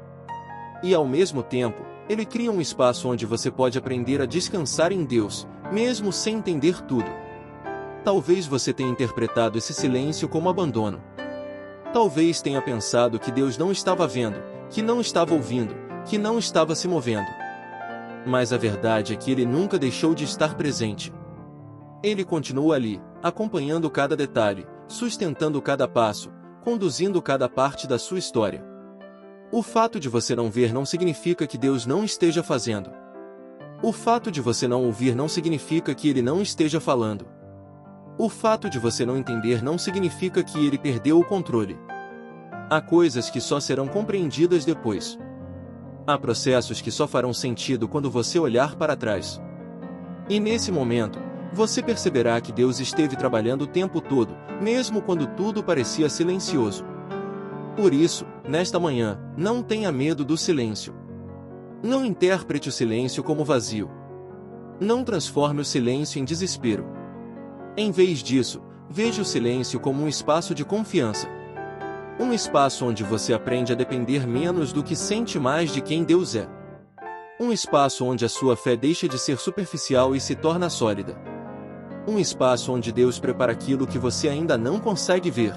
E ao mesmo tempo, ele cria um espaço onde você pode aprender a descansar em Deus, mesmo sem entender tudo. Talvez você tenha interpretado esse silêncio como abandono. Talvez tenha pensado que Deus não estava vendo, que não estava ouvindo, que não estava se movendo. Mas a verdade é que Ele nunca deixou de estar presente. Ele continua ali, acompanhando cada detalhe, sustentando cada passo, conduzindo cada parte da sua história. O fato de você não ver não significa que Deus não esteja fazendo. O fato de você não ouvir não significa que Ele não esteja falando. O fato de você não entender não significa que Ele perdeu o controle. Há coisas que só serão compreendidas depois. Há processos que só farão sentido quando você olhar para trás. E nesse momento, você perceberá que Deus esteve trabalhando o tempo todo, mesmo quando tudo parecia silencioso. Por isso, nesta manhã, não tenha medo do silêncio. Não interprete o silêncio como vazio. Não transforme o silêncio em desespero. Em vez disso, veja o silêncio como um espaço de confiança. Um espaço onde você aprende a depender menos do que sente mais de quem Deus é. Um espaço onde a sua fé deixa de ser superficial e se torna sólida. Um espaço onde Deus prepara aquilo que você ainda não consegue ver.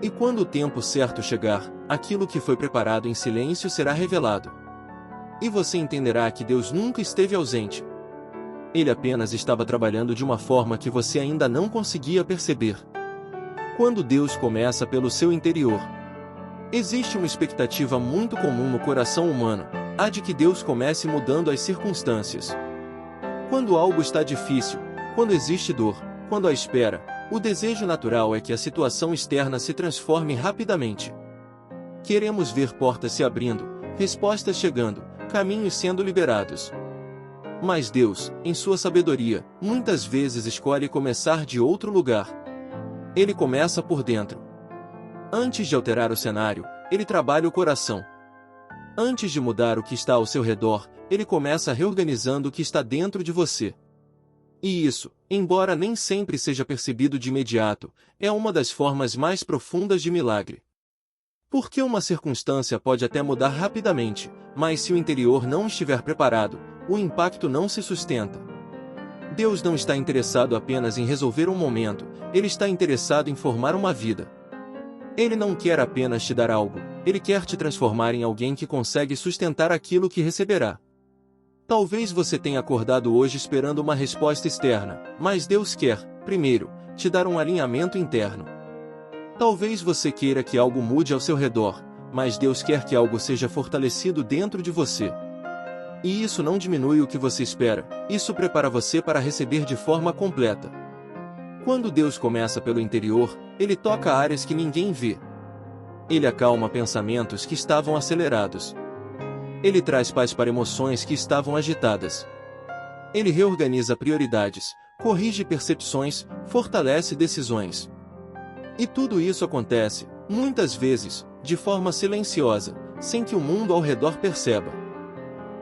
E quando o tempo certo chegar, aquilo que foi preparado em silêncio será revelado. E você entenderá que Deus nunca esteve ausente. Ele apenas estava trabalhando de uma forma que você ainda não conseguia perceber. Quando Deus começa pelo seu interior, existe uma expectativa muito comum no coração humano, a de que Deus comece mudando as circunstâncias. Quando algo está difícil, quando existe dor, quando há espera, o desejo natural é que a situação externa se transforme rapidamente. Queremos ver portas se abrindo, respostas chegando, caminhos sendo liberados. Mas Deus, em sua sabedoria, muitas vezes escolhe começar de outro lugar. Ele começa por dentro. Antes de alterar o cenário, ele trabalha o coração. Antes de mudar o que está ao seu redor, ele começa reorganizando o que está dentro de você. E isso, embora nem sempre seja percebido de imediato, é uma das formas mais profundas de milagre. Porque uma circunstância pode até mudar rapidamente, mas se o interior não estiver preparado, o impacto não se sustenta. Deus não está interessado apenas em resolver um momento, Ele está interessado em formar uma vida. Ele não quer apenas te dar algo, Ele quer te transformar em alguém que consegue sustentar aquilo que receberá. Talvez você tenha acordado hoje esperando uma resposta externa, mas Deus quer, primeiro, te dar um alinhamento interno. Talvez você queira que algo mude ao seu redor, mas Deus quer que algo seja fortalecido dentro de você. E isso não diminui o que você espera, isso prepara você para receber de forma completa. Quando Deus começa pelo interior, Ele toca áreas que ninguém vê. Ele acalma pensamentos que estavam acelerados. Ele traz paz para emoções que estavam agitadas. Ele reorganiza prioridades, corrige percepções, fortalece decisões. E tudo isso acontece, muitas vezes, de forma silenciosa, sem que o mundo ao redor perceba.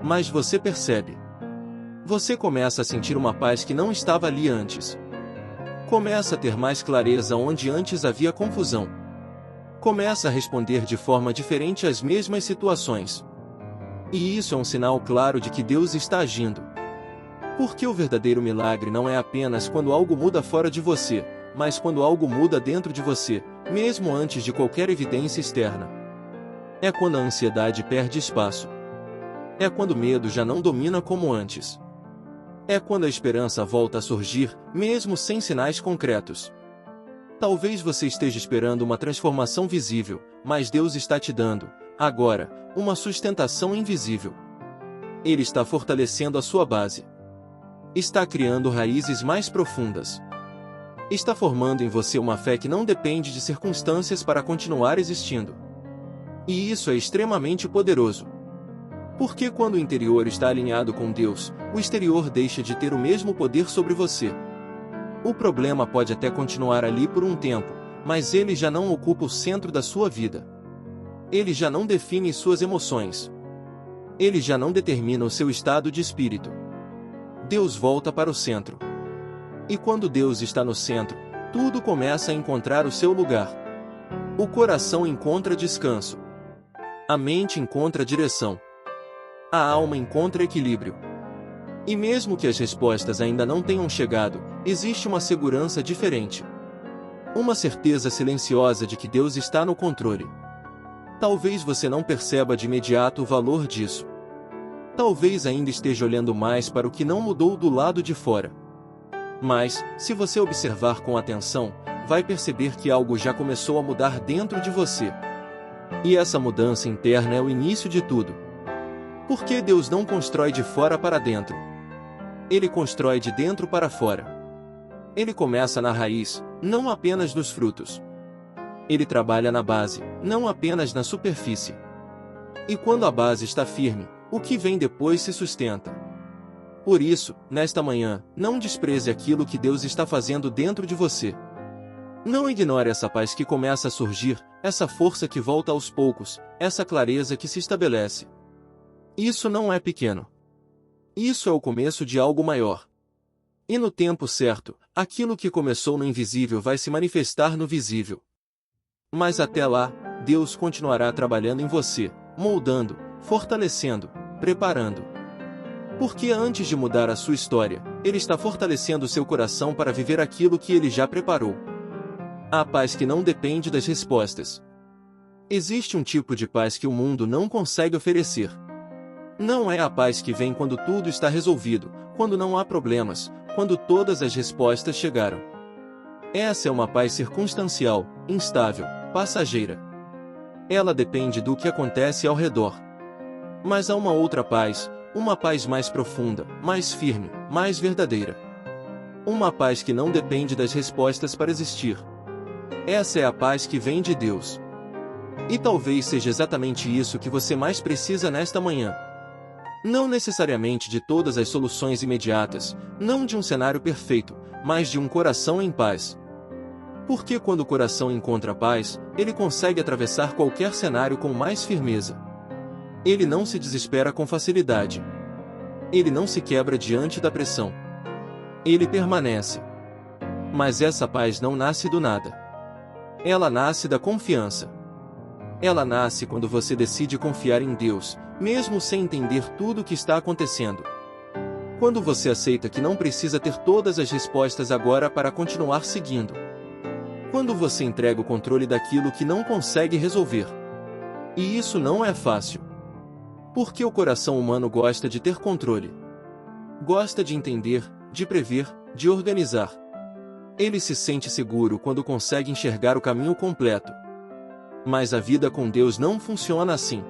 Mas você percebe. Você começa a sentir uma paz que não estava ali antes. Começa a ter mais clareza onde antes havia confusão. Começa a responder de forma diferente às mesmas situações. E isso é um sinal claro de que Deus está agindo. Porque o verdadeiro milagre não é apenas quando algo muda fora de você, mas quando algo muda dentro de você, mesmo antes de qualquer evidência externa. É quando a ansiedade perde espaço. É quando o medo já não domina como antes. É quando a esperança volta a surgir, mesmo sem sinais concretos. Talvez você esteja esperando uma transformação visível, mas Deus está te dando, agora, uma sustentação invisível. Ele está fortalecendo a sua base. Está criando raízes mais profundas. Está formando em você uma fé que não depende de circunstâncias para continuar existindo. E isso é extremamente poderoso. Porque quando o interior está alinhado com Deus, o exterior deixa de ter o mesmo poder sobre você. O problema pode até continuar ali por um tempo, mas ele já não ocupa o centro da sua vida. Ele já não define suas emoções. Ele já não determina o seu estado de espírito. Deus volta para o centro. E quando Deus está no centro, tudo começa a encontrar o seu lugar. O coração encontra descanso. A mente encontra direção. A alma encontra equilíbrio. E mesmo que as respostas ainda não tenham chegado, existe uma segurança diferente. Uma certeza silenciosa de que Deus está no controle. Talvez você não perceba de imediato o valor disso. Talvez ainda esteja olhando mais para o que não mudou do lado de fora. Mas, se você observar com atenção, vai perceber que algo já começou a mudar dentro de você. E essa mudança interna é o início de tudo. Por que Deus não constrói de fora para dentro? Ele constrói de dentro para fora. Ele começa na raiz, não apenas nos frutos. Ele trabalha na base, não apenas na superfície. E quando a base está firme, o que vem depois se sustenta. Por isso, nesta manhã, não despreze aquilo que Deus está fazendo dentro de você. Não ignore essa paz que começa a surgir, essa força que volta aos poucos, essa clareza que se estabelece. Isso não é pequeno. Isso é o começo de algo maior. E no tempo certo, aquilo que começou no invisível vai se manifestar no visível. Mas até lá, Deus continuará trabalhando em você, moldando, fortalecendo, preparando. Porque antes de mudar a sua história, Ele está fortalecendo seu coração para viver aquilo que Ele já preparou. Há paz que não depende das respostas. Existe um tipo de paz que o mundo não consegue oferecer. Não é a paz que vem quando tudo está resolvido, quando não há problemas, quando todas as respostas chegaram. Essa é uma paz circunstancial, instável, passageira. Ela depende do que acontece ao redor. Mas há uma outra paz, uma paz mais profunda, mais firme, mais verdadeira. Uma paz que não depende das respostas para existir. Essa é a paz que vem de Deus. E talvez seja exatamente isso que você mais precisa nesta manhã. Não necessariamente de todas as soluções imediatas, não de um cenário perfeito, mas de um coração em paz. Porque quando o coração encontra paz, ele consegue atravessar qualquer cenário com mais firmeza. Ele não se desespera com facilidade. Ele não se quebra diante da pressão. Ele permanece. Mas essa paz não nasce do nada. Ela nasce da confiança. Ela nasce quando você decide confiar em Deus, mesmo sem entender tudo o que está acontecendo. Quando você aceita que não precisa ter todas as respostas agora para continuar seguindo. Quando você entrega o controle daquilo que não consegue resolver. E isso não é fácil. Porque o coração humano gosta de ter controle. Gosta de entender, de prever, de organizar. Ele se sente seguro quando consegue enxergar o caminho completo. Mas a vida com Deus não funciona assim.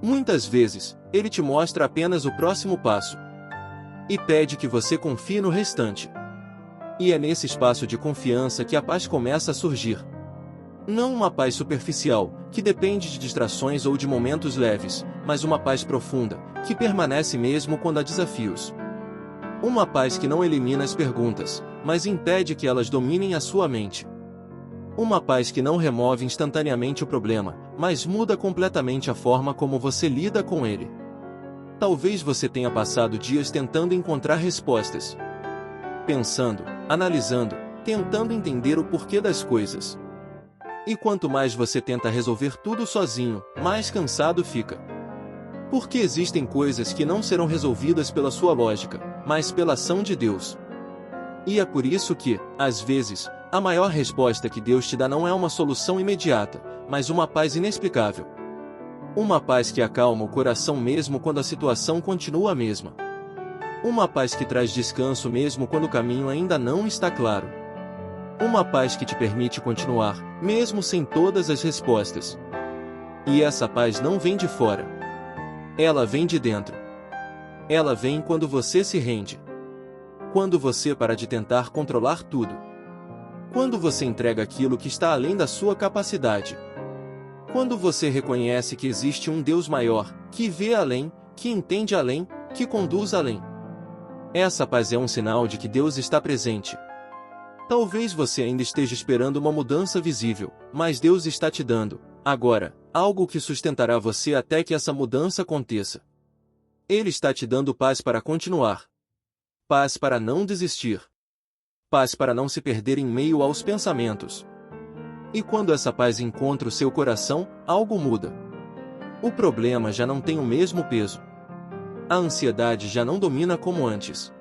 Muitas vezes, Ele te mostra apenas o próximo passo. E pede que você confie no restante. E é nesse espaço de confiança que a paz começa a surgir. Não uma paz superficial, que depende de distrações ou de momentos leves, mas uma paz profunda, que permanece mesmo quando há desafios. Uma paz que não elimina as perguntas, mas impede que elas dominem a sua mente. Uma paz que não remove instantaneamente o problema, mas muda completamente a forma como você lida com ele. Talvez você tenha passado dias tentando encontrar respostas. Pensando, analisando, tentando entender o porquê das coisas. E quanto mais você tenta resolver tudo sozinho, mais cansado fica. Porque existem coisas que não serão resolvidas pela sua lógica, mas pela ação de Deus. E é por isso que, às vezes, a maior resposta que Deus te dá não é uma solução imediata, mas uma paz inexplicável. Uma paz que acalma o coração mesmo quando a situação continua a mesma. Uma paz que traz descanso mesmo quando o caminho ainda não está claro. Uma paz que te permite continuar, mesmo sem todas as respostas. E essa paz não vem de fora. Ela vem de dentro. Ela vem quando você se rende. Quando você para de tentar controlar tudo. Quando você entrega aquilo que está além da sua capacidade. Quando você reconhece que existe um Deus maior, que vê além, que entende além, que conduz além. Essa paz é um sinal de que Deus está presente. Talvez você ainda esteja esperando uma mudança visível, mas Deus está te dando, agora, algo que sustentará você até que essa mudança aconteça. Ele está te dando paz para continuar. Paz para não desistir. Paz para não se perder em meio aos pensamentos. E quando essa paz encontra o seu coração, algo muda. O problema já não tem o mesmo peso. A ansiedade já não domina como antes.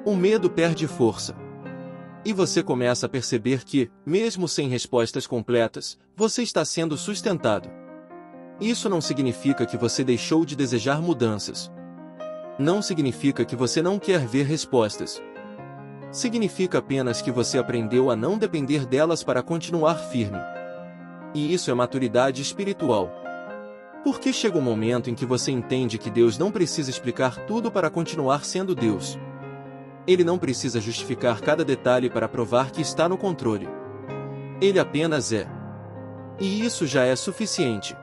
O medo perde força. E você começa a perceber que, mesmo sem respostas completas, você está sendo sustentado. Isso não significa que você deixou de desejar mudanças. Não significa que você não quer ver respostas. Significa apenas que você aprendeu a não depender delas para continuar firme. E isso é maturidade espiritual. Porque chega um momento em que você entende que Deus não precisa explicar tudo para continuar sendo Deus. Ele não precisa justificar cada detalhe para provar que está no controle. Ele apenas é. E isso já é suficiente.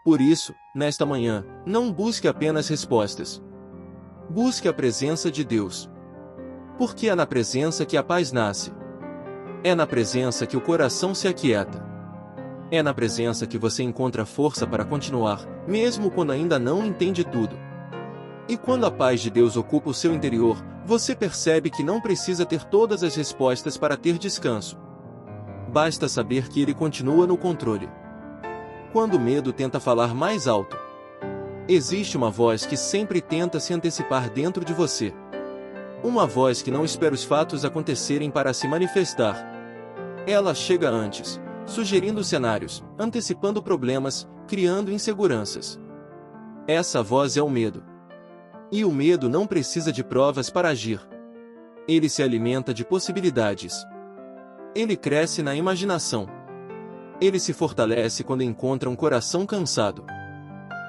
Por isso, nesta manhã, não busque apenas respostas. Busque a presença de Deus. Porque é na presença que a paz nasce. É na presença que o coração se aquieta. É na presença que você encontra força para continuar, mesmo quando ainda não entende tudo. E quando a paz de Deus ocupa o seu interior, você percebe que não precisa ter todas as respostas para ter descanso. Basta saber que Ele continua no controle. Quando o medo tenta falar mais alto, existe uma voz que sempre tenta se antecipar dentro de você. Uma voz que não espera os fatos acontecerem para se manifestar. Ela chega antes, sugerindo cenários, antecipando problemas, criando inseguranças. Essa voz é o medo. E o medo não precisa de provas para agir. Ele se alimenta de possibilidades. Ele cresce na imaginação. Ele se fortalece quando encontra um coração cansado.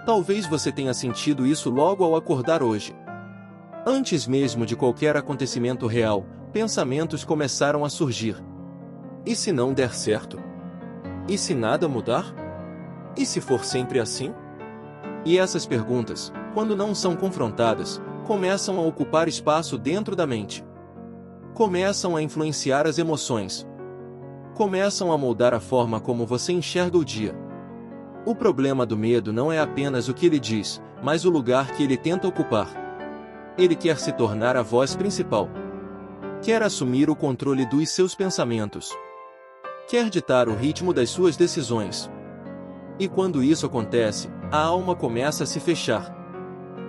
Talvez você tenha sentido isso logo ao acordar hoje. Antes mesmo de qualquer acontecimento real, pensamentos começaram a surgir. E se não der certo? E se nada mudar? E se for sempre assim? E essas perguntas, quando não são confrontadas, começam a ocupar espaço dentro da mente. Começam a influenciar as emoções. Começam a moldar a forma como você enxerga o dia. O problema do medo não é apenas o que ele diz, mas o lugar que ele tenta ocupar. Ele quer se tornar a voz principal. Quer assumir o controle dos seus pensamentos. Quer ditar o ritmo das suas decisões. E quando isso acontece, a alma começa a se fechar.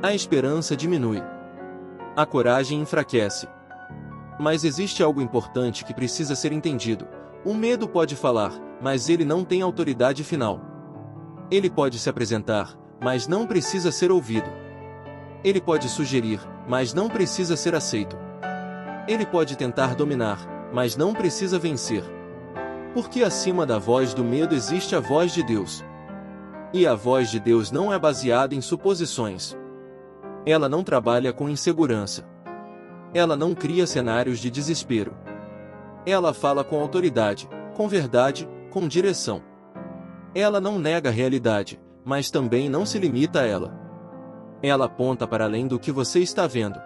A esperança diminui. A coragem enfraquece. Mas existe algo importante que precisa ser entendido. O medo pode falar, mas ele não tem autoridade final. Ele pode se apresentar, mas não precisa ser ouvido. Ele pode sugerir, mas não precisa ser aceito. Ele pode tentar dominar, mas não precisa vencer. Porque acima da voz do medo existe a voz de Deus. E a voz de Deus não é baseada em suposições. Ela não trabalha com insegurança. Ela não cria cenários de desespero. Ela fala com autoridade, com verdade, com direção. Ela não nega a realidade, mas também não se limita a ela. Ela aponta para além do que você está vendo.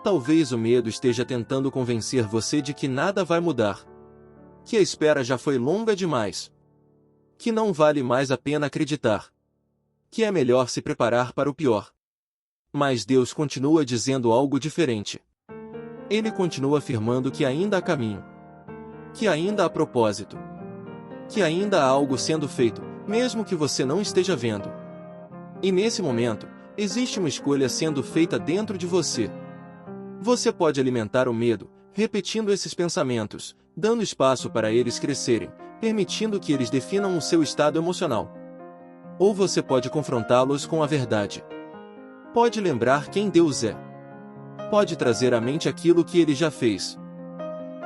Talvez o medo esteja tentando convencer você de que nada vai mudar. Que a espera já foi longa demais. Que não vale mais a pena acreditar. Que é melhor se preparar para o pior. Mas Deus continua dizendo algo diferente. Ele continua afirmando que ainda há caminho. Que ainda há propósito. Que ainda há algo sendo feito, mesmo que você não esteja vendo. E nesse momento, existe uma escolha sendo feita dentro de você. Você pode alimentar o medo, repetindo esses pensamentos, dando espaço para eles crescerem, permitindo que eles definam o seu estado emocional. Ou você pode confrontá-los com a verdade. Pode lembrar quem Deus é. Pode trazer à mente aquilo que ele já fez.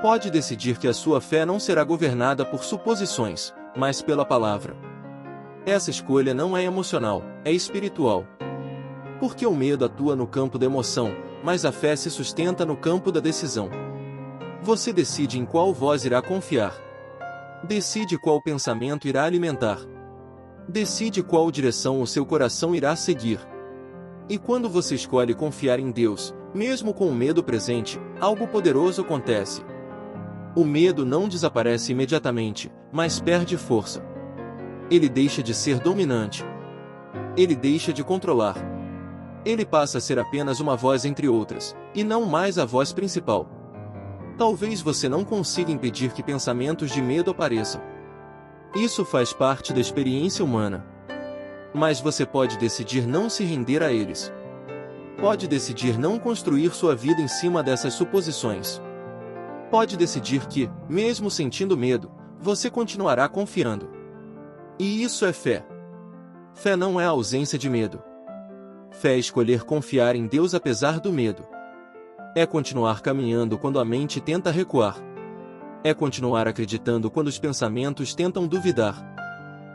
Pode decidir que a sua fé não será governada por suposições, mas pela palavra. Essa escolha não é emocional, é espiritual. Porque o medo atua no campo da emoção, mas a fé se sustenta no campo da decisão. Você decide em qual voz irá confiar. Decide qual pensamento irá alimentar. Decide qual direção o seu coração irá seguir. E quando você escolhe confiar em Deus, mesmo com o medo presente, algo poderoso acontece. O medo não desaparece imediatamente, mas perde força. Ele deixa de ser dominante. Ele deixa de controlar. Ele passa a ser apenas uma voz entre outras, e não mais a voz principal. Talvez você não consiga impedir que pensamentos de medo apareçam. Isso faz parte da experiência humana. Mas você pode decidir não se render a eles. Pode decidir não construir sua vida em cima dessas suposições. Pode decidir que, mesmo sentindo medo, você continuará confiando. E isso é fé. Fé não é a ausência de medo. Fé é escolher confiar em Deus apesar do medo. É continuar caminhando quando a mente tenta recuar. É continuar acreditando quando os pensamentos tentam duvidar.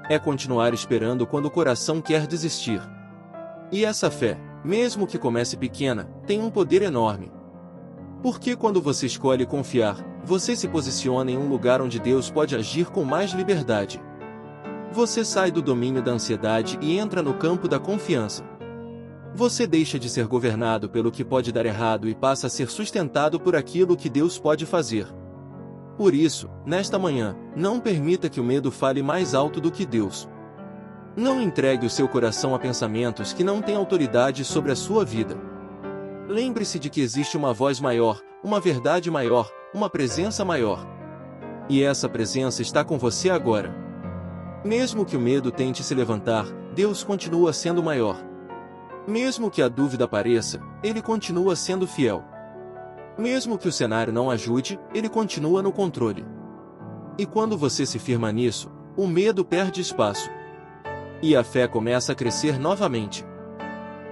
É continuar esperando quando o coração quer desistir. E essa fé, mesmo que comece pequena, tem um poder enorme. Porque quando você escolhe confiar, você se posiciona em um lugar onde Deus pode agir com mais liberdade. Você sai do domínio da ansiedade e entra no campo da confiança. Você deixa de ser governado pelo que pode dar errado e passa a ser sustentado por aquilo que Deus pode fazer. Por isso, nesta manhã, não permita que o medo fale mais alto do que Deus. Não entregue o seu coração a pensamentos que não têm autoridade sobre a sua vida. Lembre-se de que existe uma voz maior, uma verdade maior, uma presença maior. E essa presença está com você agora. Mesmo que o medo tente se levantar, Deus continua sendo maior. Mesmo que a dúvida apareça, Ele continua sendo fiel. Mesmo que o cenário não ajude, Ele continua no controle. E quando você se firma nisso, o medo perde espaço. E a fé começa a crescer novamente.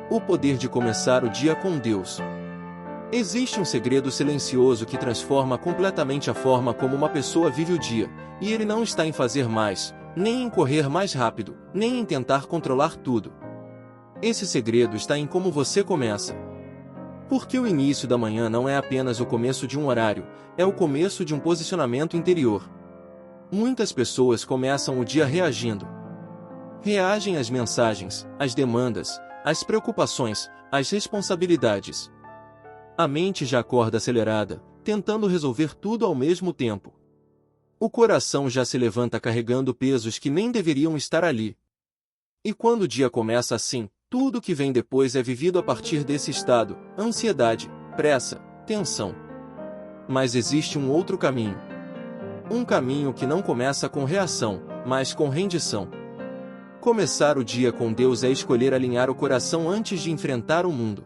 O poder de começar o dia com Deus. Existe um segredo silencioso que transforma completamente a forma como uma pessoa vive o dia, e ele não está em fazer mais, nem em correr mais rápido, nem em tentar controlar tudo. Esse segredo está em como você começa. Porque o início da manhã não é apenas o começo de um horário, é o começo de um posicionamento interior. Muitas pessoas começam o dia reagindo. Reagem às mensagens, às demandas, às preocupações, às responsabilidades. A mente já acorda acelerada, tentando resolver tudo ao mesmo tempo. O coração já se levanta carregando pesos que nem deveriam estar ali. E quando o dia começa assim, tudo que vem depois é vivido a partir desse estado: ansiedade, pressa, tensão. Mas existe um outro caminho. Um caminho que não começa com reação, mas com rendição. Começar o dia com Deus é escolher alinhar o coração antes de enfrentar o mundo.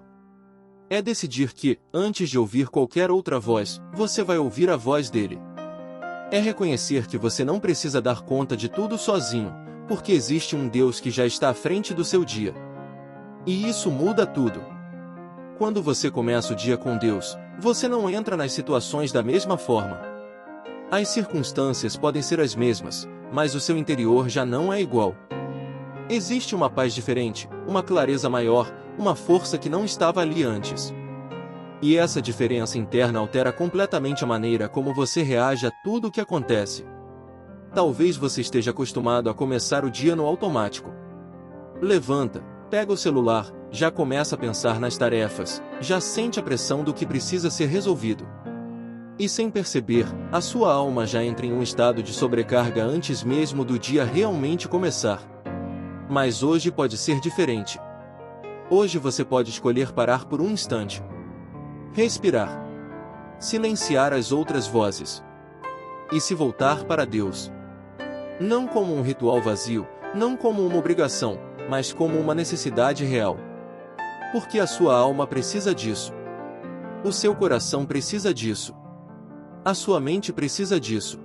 É decidir que, antes de ouvir qualquer outra voz, você vai ouvir a voz dele. É reconhecer que você não precisa dar conta de tudo sozinho, porque existe um Deus que já está à frente do seu dia. E isso muda tudo. Quando você começa o dia com Deus, você não entra nas situações da mesma forma. As circunstâncias podem ser as mesmas, mas o seu interior já não é igual. Existe uma paz diferente, uma clareza maior, uma força que não estava ali antes. E essa diferença interna altera completamente a maneira como você reage a tudo o que acontece. Talvez você esteja acostumado a começar o dia no automático. Levanta, pega o celular, já começa a pensar nas tarefas, já sente a pressão do que precisa ser resolvido. E sem perceber, a sua alma já entra em um estado de sobrecarga antes mesmo do dia realmente começar. Mas hoje pode ser diferente. Hoje você pode escolher parar por um instante. Respirar. Silenciar as outras vozes. E se voltar para Deus. Não como um ritual vazio, não como uma obrigação, mas como uma necessidade real. Porque a sua alma precisa disso. O seu coração precisa disso. A sua mente precisa disso.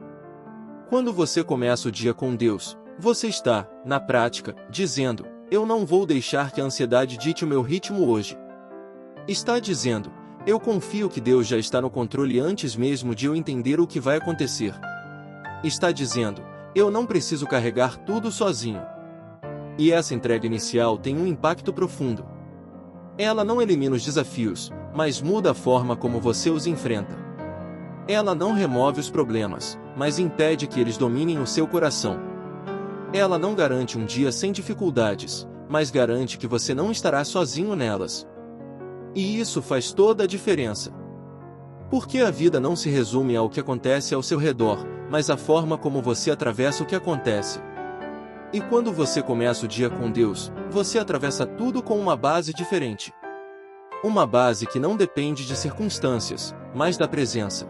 Quando você começa o dia com Deus, você está, na prática, dizendo: eu não vou deixar que a ansiedade dite o meu ritmo hoje. Está dizendo: eu confio que Deus já está no controle antes mesmo de eu entender o que vai acontecer. Está dizendo: eu não preciso carregar tudo sozinho. E essa entrega inicial tem um impacto profundo. Ela não elimina os desafios, mas muda a forma como você os enfrenta. Ela não remove os problemas, mas impede que eles dominem o seu coração. Ela não garante um dia sem dificuldades, mas garante que você não estará sozinho nelas. E isso faz toda a diferença. Porque a vida não se resume ao que acontece ao seu redor, mas à forma como você atravessa o que acontece. E quando você começa o dia com Deus, você atravessa tudo com uma base diferente. Uma base que não depende de circunstâncias, mas da presença.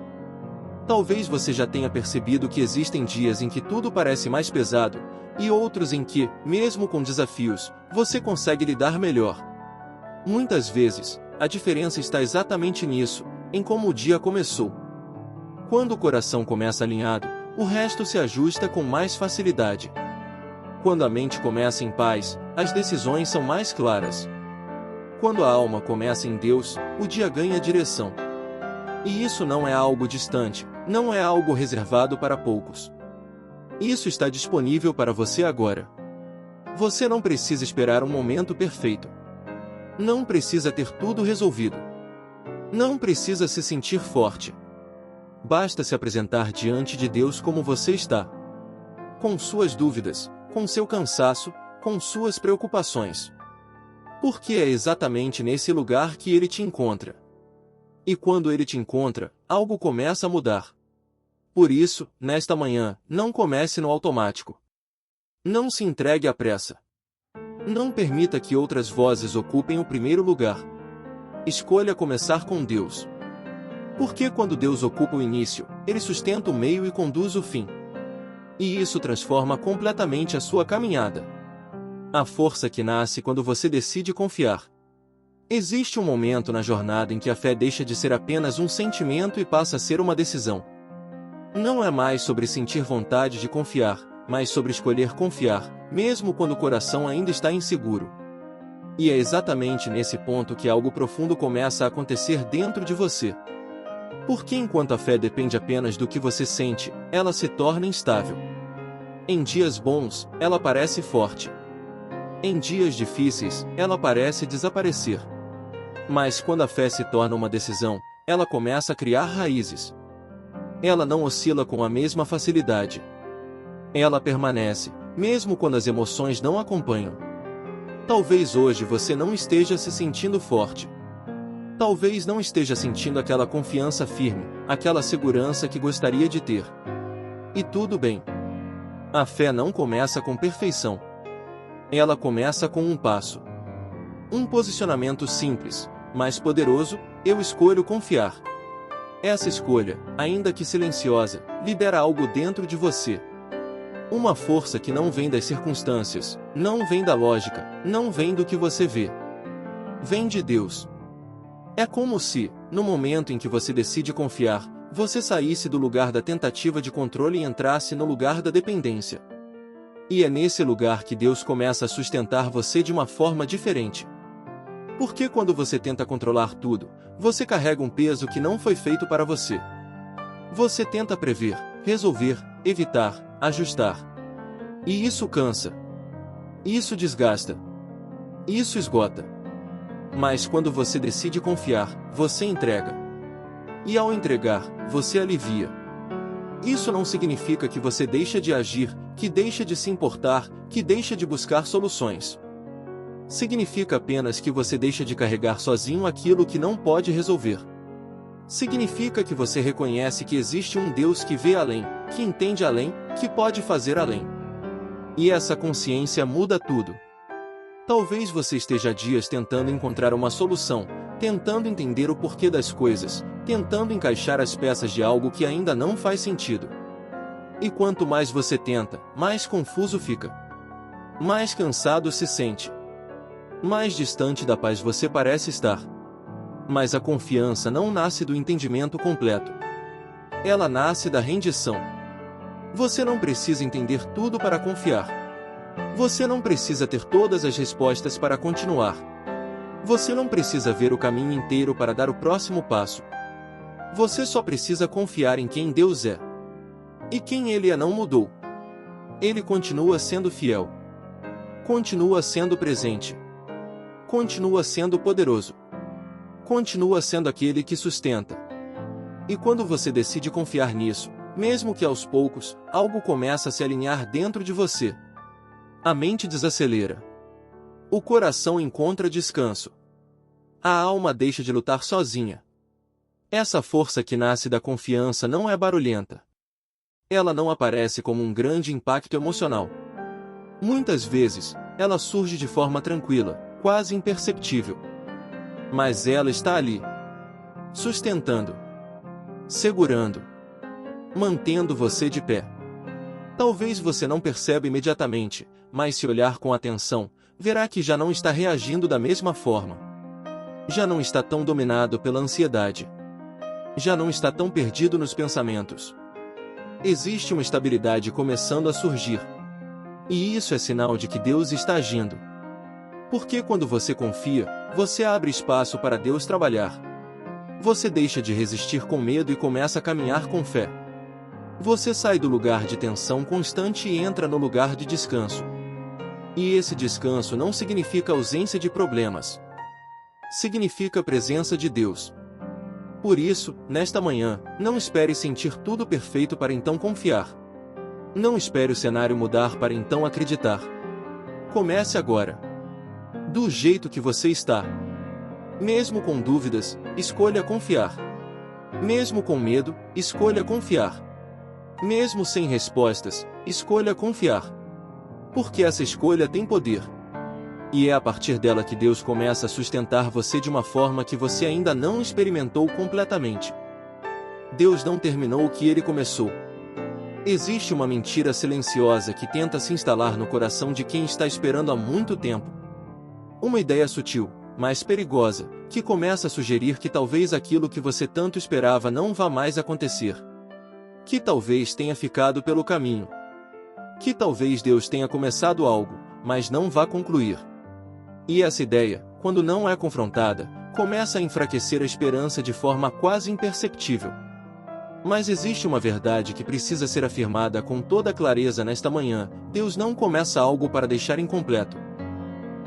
Talvez você já tenha percebido que existem dias em que tudo parece mais pesado, e outros em que, mesmo com desafios, você consegue lidar melhor. Muitas vezes, a diferença está exatamente nisso, em como o dia começou. Quando o coração começa alinhado, o resto se ajusta com mais facilidade. Quando a mente começa em paz, as decisões são mais claras. Quando a alma começa em Deus, o dia ganha direção. E isso não é algo distante, não é algo reservado para poucos. Isso está disponível para você agora. Você não precisa esperar um momento perfeito. Não precisa ter tudo resolvido. Não precisa se sentir forte. Basta se apresentar diante de Deus como você está. Com suas dúvidas, com seu cansaço, com suas preocupações. Porque é exatamente nesse lugar que Ele te encontra. E quando Ele te encontra, algo começa a mudar. Por isso, nesta manhã, não comece no automático. Não se entregue à pressa. Não permita que outras vozes ocupem o primeiro lugar. Escolha começar com Deus. Porque quando Deus ocupa o início, Ele sustenta o meio e conduz o fim. E isso transforma completamente a sua caminhada. A força que nasce quando você decide confiar. Existe um momento na jornada em que a fé deixa de ser apenas um sentimento e passa a ser uma decisão. Não é mais sobre sentir vontade de confiar, mas sobre escolher confiar, mesmo quando o coração ainda está inseguro. E é exatamente nesse ponto que algo profundo começa a acontecer dentro de você. Porque enquanto a fé depende apenas do que você sente, ela se torna instável. Em dias bons, ela parece forte. Em dias difíceis, ela parece desaparecer. Mas quando a fé se torna uma decisão, ela começa a criar raízes. Ela não oscila com a mesma facilidade. Ela permanece, mesmo quando as emoções não acompanham. Talvez hoje você não esteja se sentindo forte. Talvez não esteja sentindo aquela confiança firme, aquela segurança que gostaria de ter. E tudo bem. A fé não começa com perfeição. Ela começa com um passo. Um posicionamento simples, mas poderoso: eu escolho confiar. Essa escolha, ainda que silenciosa, libera algo dentro de você. Uma força que não vem das circunstâncias, não vem da lógica, não vem do que você vê. Vem de Deus. É como se, no momento em que você decide confiar, você saísse do lugar da tentativa de controle e entrasse no lugar da dependência. E é nesse lugar que Deus começa a sustentar você de uma forma diferente. Porque quando você tenta controlar tudo, você carrega um peso que não foi feito para você. Você tenta prever, resolver, evitar, ajustar. E isso cansa. Isso desgasta. Isso esgota. Mas quando você decide confiar, você entrega. E ao entregar, você alivia. Isso não significa que você deixa de agir, que deixa de se importar, que deixa de buscar soluções. Significa apenas que você deixa de carregar sozinho aquilo que não pode resolver. Significa que você reconhece que existe um Deus que vê além, que entende além, que pode fazer além. E essa consciência muda tudo. Talvez você esteja há dias tentando encontrar uma solução, tentando entender o porquê das coisas, tentando encaixar as peças de algo que ainda não faz sentido. E quanto mais você tenta, mais confuso fica. Mais cansado se sente. Mais distante da paz você parece estar. Mas a confiança não nasce do entendimento completo. Ela nasce da rendição. Você não precisa entender tudo para confiar. Você não precisa ter todas as respostas para continuar. Você não precisa ver o caminho inteiro para dar o próximo passo. Você só precisa confiar em quem Deus é. E quem Ele é não mudou. Ele continua sendo fiel. Continua sendo presente. Continua sendo poderoso. Continua sendo aquele que sustenta. E quando você decide confiar nisso, mesmo que aos poucos, algo começa a se alinhar dentro de você. A mente desacelera. O coração encontra descanso. A alma deixa de lutar sozinha. Essa força que nasce da confiança não é barulhenta. Ela não aparece como um grande impacto emocional. Muitas vezes, ela surge de forma tranquila, quase imperceptível. Mas ela está ali, sustentando, segurando, mantendo você de pé. Talvez você não perceba imediatamente, mas se olhar com atenção, verá que já não está reagindo da mesma forma. Já não está tão dominado pela ansiedade. Já não está tão perdido nos pensamentos. Existe uma estabilidade começando a surgir. E isso é sinal de que Deus está agindo. Porque quando você confia, você abre espaço para Deus trabalhar. Você deixa de resistir com medo e começa a caminhar com fé. Você sai do lugar de tensão constante e entra no lugar de descanso. E esse descanso não significa ausência de problemas. Significa a presença de Deus. Por isso, nesta manhã, não espere sentir tudo perfeito para então confiar. Não espere o cenário mudar para então acreditar. Comece agora. Do jeito que você está. Mesmo com dúvidas, escolha confiar. Mesmo com medo, escolha confiar. Mesmo sem respostas, escolha confiar. Porque essa escolha tem poder. E é a partir dela que Deus começa a sustentar você de uma forma que você ainda não experimentou completamente. Deus não terminou o que Ele começou. Existe uma mentira silenciosa que tenta se instalar no coração de quem está esperando há muito tempo. Uma ideia sutil, mas perigosa, que começa a sugerir que talvez aquilo que você tanto esperava não vá mais acontecer. Que talvez tenha ficado pelo caminho. Que talvez Deus tenha começado algo, mas não vá concluir. E essa ideia, quando não é confrontada, começa a enfraquecer a esperança de forma quase imperceptível. Mas existe uma verdade que precisa ser afirmada com toda clareza nesta manhã: Deus não começa algo para deixar incompleto.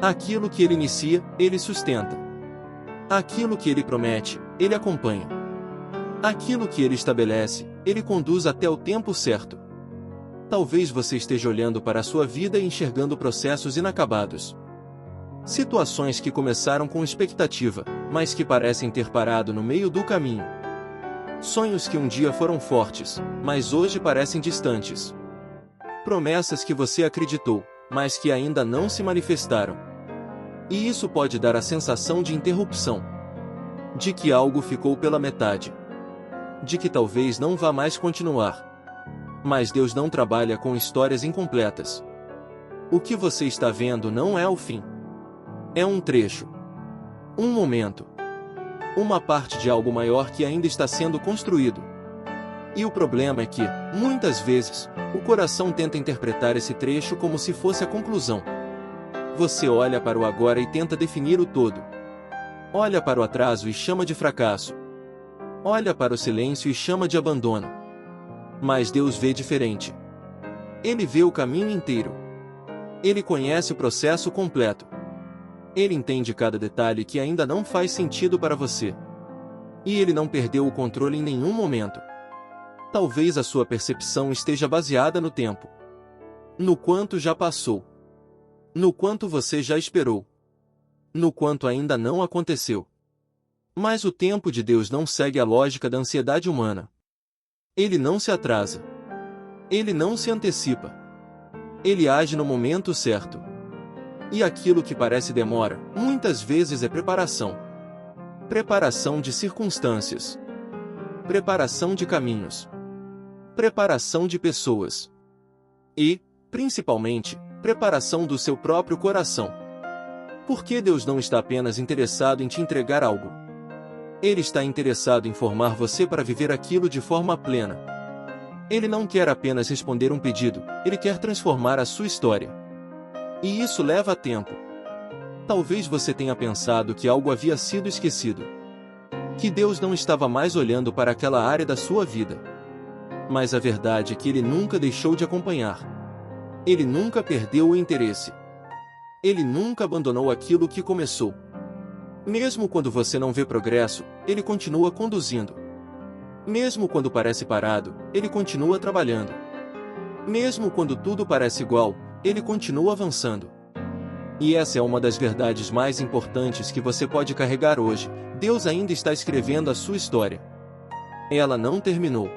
Aquilo que Ele inicia, Ele sustenta. Aquilo que Ele promete, Ele acompanha. Aquilo que Ele estabelece, Ele conduz até o tempo certo. Talvez você esteja olhando para a sua vida e enxergando processos inacabados. Situações que começaram com expectativa, mas que parecem ter parado no meio do caminho. Sonhos que um dia foram fortes, mas hoje parecem distantes. Promessas que você acreditou, mas que ainda não se manifestaram. E isso pode dar a sensação de interrupção. De que algo ficou pela metade. De que talvez não vá mais continuar. Mas Deus não trabalha com histórias incompletas. O que você está vendo não é o fim. É um trecho. Um momento. Uma parte de algo maior que ainda está sendo construído. E o problema é que, muitas vezes, o coração tenta interpretar esse trecho como se fosse a conclusão. Você olha para o agora e tenta definir o todo. Olha para o atraso e chama de fracasso. Olha para o silêncio e chama de abandono. Mas Deus vê diferente. Ele vê o caminho inteiro. Ele conhece o processo completo. Ele entende cada detalhe que ainda não faz sentido para você. E Ele não perdeu o controle em nenhum momento. Talvez a sua percepção esteja baseada no tempo. No quanto já passou. No quanto você já esperou. No quanto ainda não aconteceu. Mas o tempo de Deus não segue a lógica da ansiedade humana. Ele não se atrasa. Ele não se antecipa. Ele age no momento certo. E aquilo que parece demora, muitas vezes é preparação. Preparação de circunstâncias. Preparação de caminhos. Preparação de pessoas. E, principalmente, preparação do seu próprio coração. Porque Deus não está apenas interessado em te entregar algo. Ele está interessado em formar você para viver aquilo de forma plena. Ele não quer apenas responder um pedido, Ele quer transformar a sua história. E isso leva tempo. Talvez você tenha pensado que algo havia sido esquecido. Que Deus não estava mais olhando para aquela área da sua vida. Mas a verdade é que Ele nunca deixou de acompanhar. Ele nunca perdeu o interesse. Ele nunca abandonou aquilo que começou. Mesmo quando você não vê progresso, Ele continua conduzindo. Mesmo quando parece parado, Ele continua trabalhando. Mesmo quando tudo parece igual, Ele continua avançando. E essa é uma das verdades mais importantes que você pode carregar hoje: Deus ainda está escrevendo a sua história. Ela não terminou.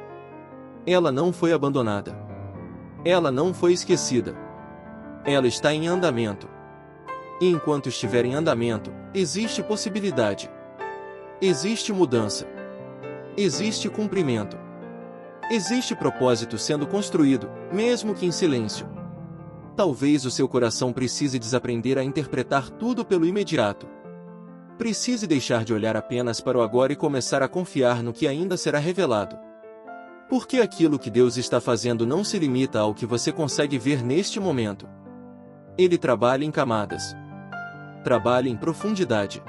Ela não foi abandonada. Ela não foi esquecida. Ela está em andamento. E enquanto estiver em andamento, existe possibilidade. Existe mudança. Existe cumprimento. Existe propósito sendo construído, mesmo que em silêncio. Talvez o seu coração precise desaprender a interpretar tudo pelo imediato. Precise deixar de olhar apenas para o agora e começar a confiar no que ainda será revelado. Porque aquilo que Deus está fazendo não se limita ao que você consegue ver neste momento. Ele trabalha em camadas. Trabalha em profundidade.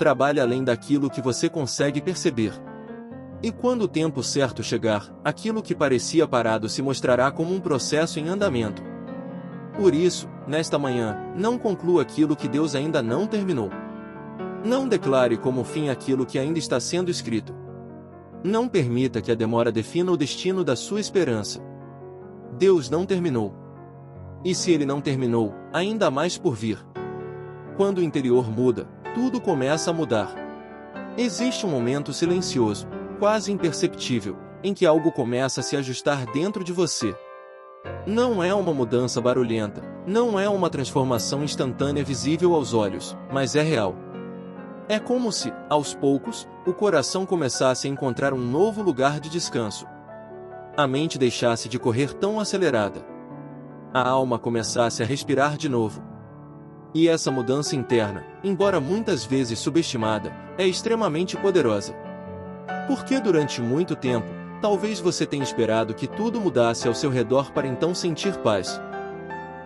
trabalha além daquilo que você consegue perceber. E quando o tempo certo chegar, aquilo que parecia parado se mostrará como um processo em andamento. Por isso, nesta manhã, não conclua aquilo que Deus ainda não terminou. Não declare como fim aquilo que ainda está sendo escrito. Não permita que a demora defina o destino da sua esperança. Deus não terminou. E se Ele não terminou, ainda há mais por vir. Quando o interior muda, tudo começa a mudar. Existe um momento silencioso, quase imperceptível, em que algo começa a se ajustar dentro de você. Não é uma mudança barulhenta, não é uma transformação instantânea visível aos olhos, mas é real. É como se, aos poucos, o coração começasse a encontrar um novo lugar de descanso. A mente deixasse de correr tão acelerada. A alma começasse a respirar de novo. E essa mudança interna, embora muitas vezes subestimada, é extremamente poderosa. Porque durante muito tempo, talvez você tenha esperado que tudo mudasse ao seu redor para então sentir paz.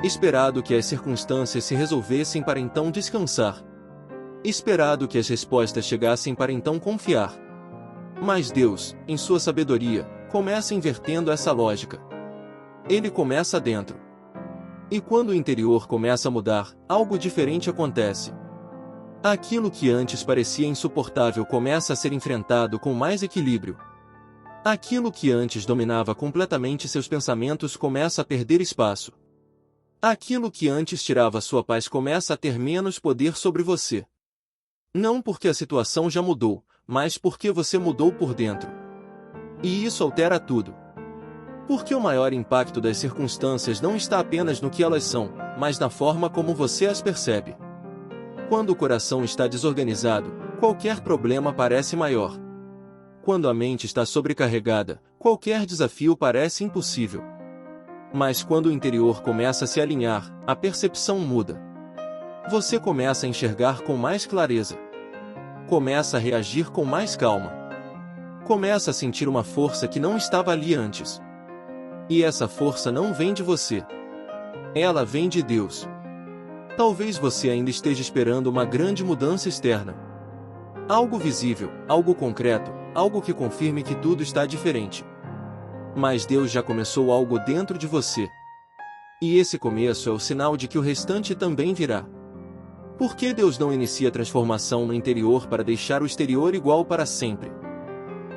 Esperado que as circunstâncias se resolvessem para então descansar. Esperado que as respostas chegassem para então confiar. Mas Deus, em sua sabedoria, começa invertendo essa lógica. Ele começa dentro. E quando o interior começa a mudar, algo diferente acontece. Aquilo que antes parecia insuportável começa a ser enfrentado com mais equilíbrio. Aquilo que antes dominava completamente seus pensamentos começa a perder espaço. Aquilo que antes tirava sua paz começa a ter menos poder sobre você. Não porque a situação já mudou, mas porque você mudou por dentro. E isso altera tudo. Porque o maior impacto das circunstâncias não está apenas no que elas são, mas na forma como você as percebe. Quando o coração está desorganizado, qualquer problema parece maior. Quando a mente está sobrecarregada, qualquer desafio parece impossível. Mas quando o interior começa a se alinhar, a percepção muda. Você começa a enxergar com mais clareza. Começa a reagir com mais calma. Começa a sentir uma força que não estava ali antes. E essa força não vem de você. Ela vem de Deus. Talvez você ainda esteja esperando uma grande mudança externa. Algo visível, algo concreto, algo que confirme que tudo está diferente. Mas Deus já começou algo dentro de você. E esse começo é o sinal de que o restante também virá. Por que Deus não inicia a transformação no interior para deixar o exterior igual para sempre?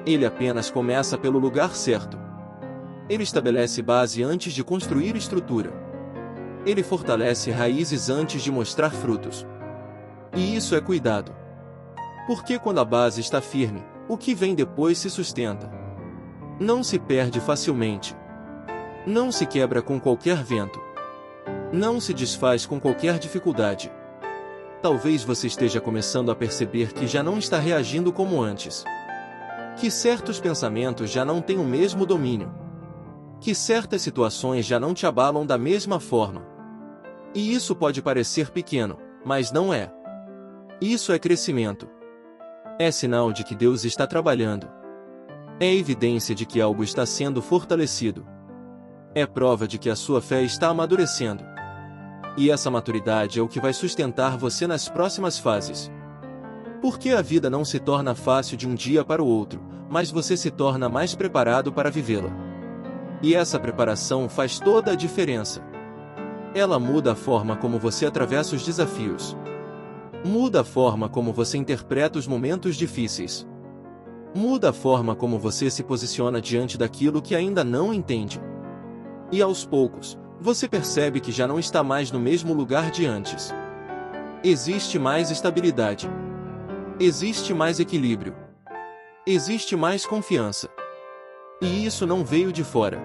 Ele apenas começa pelo lugar certo. Ele estabelece base antes de construir estrutura. Ele fortalece raízes antes de mostrar frutos. E isso é cuidado. Porque quando a base está firme, o que vem depois se sustenta. Não se perde facilmente. Não se quebra com qualquer vento. Não se desfaz com qualquer dificuldade. Talvez você esteja começando a perceber que já não está reagindo como antes. Que certos pensamentos já não têm o mesmo domínio. Que certas situações já não te abalam da mesma forma. E isso pode parecer pequeno, mas não é. Isso é crescimento. É sinal de que Deus está trabalhando. É evidência de que algo está sendo fortalecido. É prova de que a sua fé está amadurecendo. E essa maturidade é o que vai sustentar você nas próximas fases. Porque a vida não se torna fácil de um dia para o outro, mas você se torna mais preparado para vivê-la. E essa preparação faz toda a diferença. Ela muda a forma como você atravessa os desafios. Muda a forma como você interpreta os momentos difíceis. Muda a forma como você se posiciona diante daquilo que ainda não entende. E aos poucos, você percebe que já não está mais no mesmo lugar de antes. Existe mais estabilidade. Existe mais equilíbrio. Existe mais confiança. E isso não veio de fora.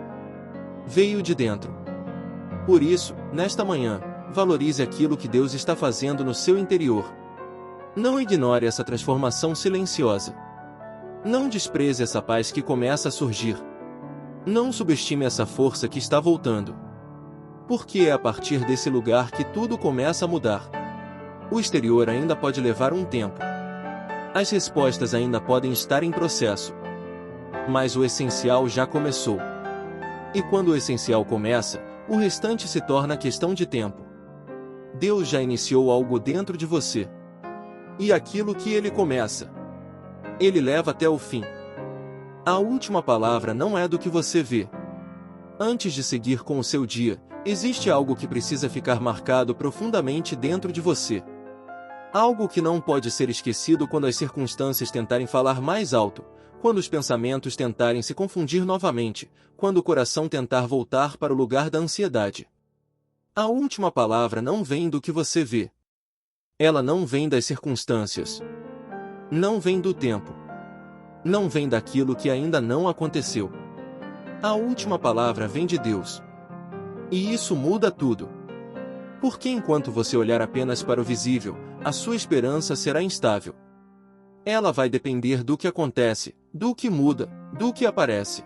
Veio de dentro. Por isso, nesta manhã, valorize aquilo que Deus está fazendo no seu interior. Não ignore essa transformação silenciosa. Não despreze essa paz que começa a surgir. Não subestime essa força que está voltando. Porque é a partir desse lugar que tudo começa a mudar. O exterior ainda pode levar um tempo. As respostas ainda podem estar em processo. Mas o essencial já começou. E quando o essencial começa, o restante se torna questão de tempo. Deus já iniciou algo dentro de você. E aquilo que ele começa, ele leva até o fim. A última palavra não é do que você vê. Antes de seguir com o seu dia, existe algo que precisa ficar marcado profundamente dentro de você. Algo que não pode ser esquecido quando as circunstâncias tentarem falar mais alto, quando os pensamentos tentarem se confundir novamente, quando o coração tentar voltar para o lugar da ansiedade. A última palavra não vem do que você vê. Ela não vem das circunstâncias. Não vem do tempo. Não vem daquilo que ainda não aconteceu. A última palavra vem de Deus. E isso muda tudo. Porque enquanto você olhar apenas para o visível, a sua esperança será instável. Ela vai depender do que acontece, do que muda, do que aparece.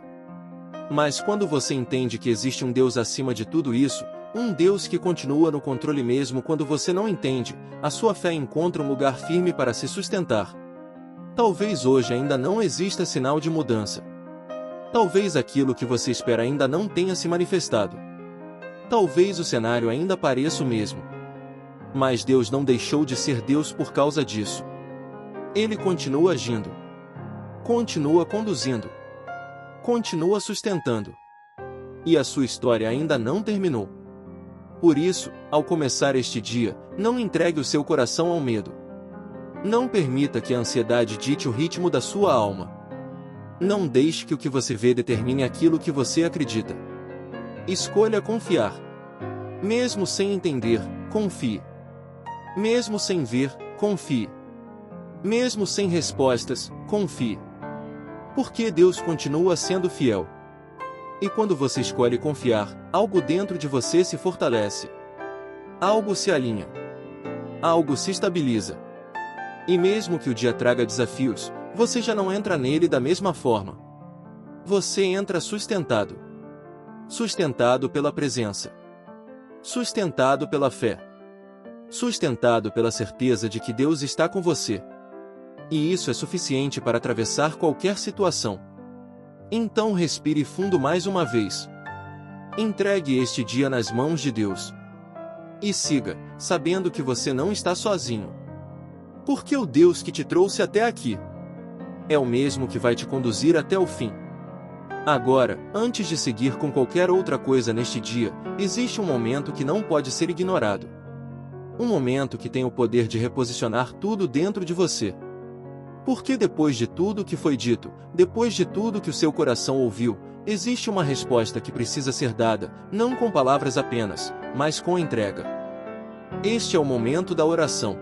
Mas quando você entende que existe um Deus acima de tudo isso, um Deus que continua no controle mesmo quando você não entende, a sua fé encontra um lugar firme para se sustentar. Talvez hoje ainda não exista sinal de mudança. Talvez aquilo que você espera ainda não tenha se manifestado. Talvez o cenário ainda pareça o mesmo. Mas Deus não deixou de ser Deus por causa disso. Ele continua agindo. Continua conduzindo. Continua sustentando. E a sua história ainda não terminou. Por isso, ao começar este dia, não entregue o seu coração ao medo. Não permita que a ansiedade dite o ritmo da sua alma. Não deixe que o que você vê determine aquilo que você acredita. Escolha confiar. Mesmo sem entender, confie. Mesmo sem ver, confie. Mesmo sem respostas, confie. Porque Deus continua sendo fiel. E quando você escolhe confiar, algo dentro de você se fortalece. Algo se alinha. Algo se estabiliza. E mesmo que o dia traga desafios, você já não entra nele da mesma forma. Você entra sustentado. Sustentado pela presença. Sustentado pela fé. Sustentado pela certeza de que Deus está com você. E isso é suficiente para atravessar qualquer situação. Então respire fundo mais uma vez. Entregue este dia nas mãos de Deus. E siga, sabendo que você não está sozinho. Porque o Deus que te trouxe até aqui é o mesmo que vai te conduzir até o fim. Agora, antes de seguir com qualquer outra coisa neste dia, existe um momento que não pode ser ignorado. Um momento que tem o poder de reposicionar tudo dentro de você. Porque depois de tudo que foi dito, depois de tudo que o seu coração ouviu, existe uma resposta que precisa ser dada, não com palavras apenas, mas com entrega. Este é o momento da oração.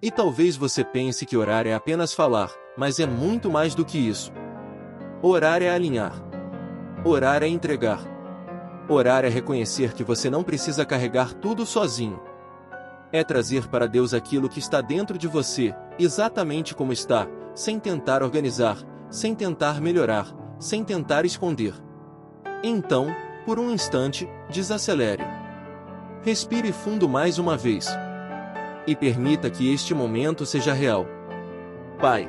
E talvez você pense que orar é apenas falar, mas é muito mais do que isso. Orar é alinhar. Orar é entregar. Orar é reconhecer que você não precisa carregar tudo sozinho. É trazer para Deus aquilo que está dentro de você, exatamente como está, sem tentar organizar, sem tentar melhorar, sem tentar esconder. Então, por um instante, desacelere. Respire fundo mais uma vez. E permita que este momento seja real. Pai,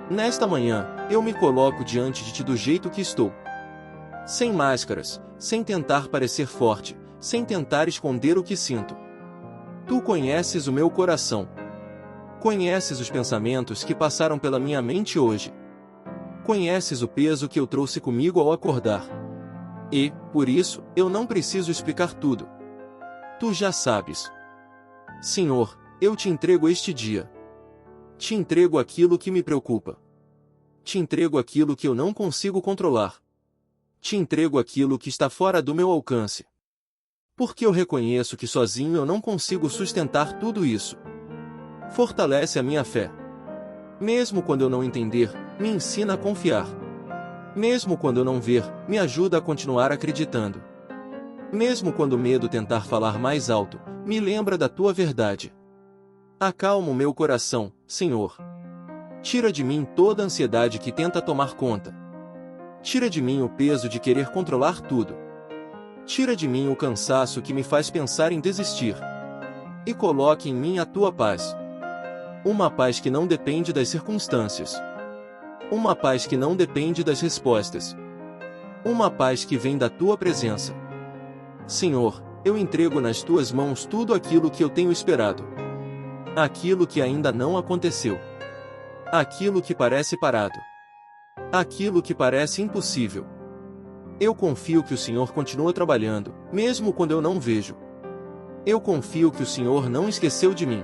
nesta manhã, eu me coloco diante de Ti do jeito que estou. Sem máscaras, sem tentar parecer forte, sem tentar esconder o que sinto. Tu conheces o meu coração. Conheces os pensamentos que passaram pela minha mente hoje. Conheces o peso que eu trouxe comigo ao acordar. E, por isso, eu não preciso explicar tudo. Tu já sabes. Senhor, eu te entrego este dia. Te entrego aquilo que me preocupa. Te entrego aquilo que eu não consigo controlar. Te entrego aquilo que está fora do meu alcance. Porque eu reconheço que sozinho eu não consigo sustentar tudo isso. Fortalece a minha fé. Mesmo quando eu não entender, me ensina a confiar. Mesmo quando eu não ver, me ajuda a continuar acreditando. Mesmo quando o medo tentar falar mais alto, me lembra da Tua verdade. Acalma o meu coração, Senhor. Tira de mim toda a ansiedade que tenta tomar conta. Tira de mim o peso de querer controlar tudo. Tira de mim o cansaço que me faz pensar em desistir. E coloque em mim a Tua paz. Uma paz que não depende das circunstâncias. Uma paz que não depende das respostas. Uma paz que vem da Tua presença. Senhor, eu entrego nas Tuas mãos tudo aquilo que eu tenho esperado. aquilo que ainda não aconteceu, aquilo que parece parado, aquilo que parece impossível. Eu confio que o Senhor continua trabalhando, mesmo quando eu não vejo. Eu confio que o Senhor não esqueceu de mim.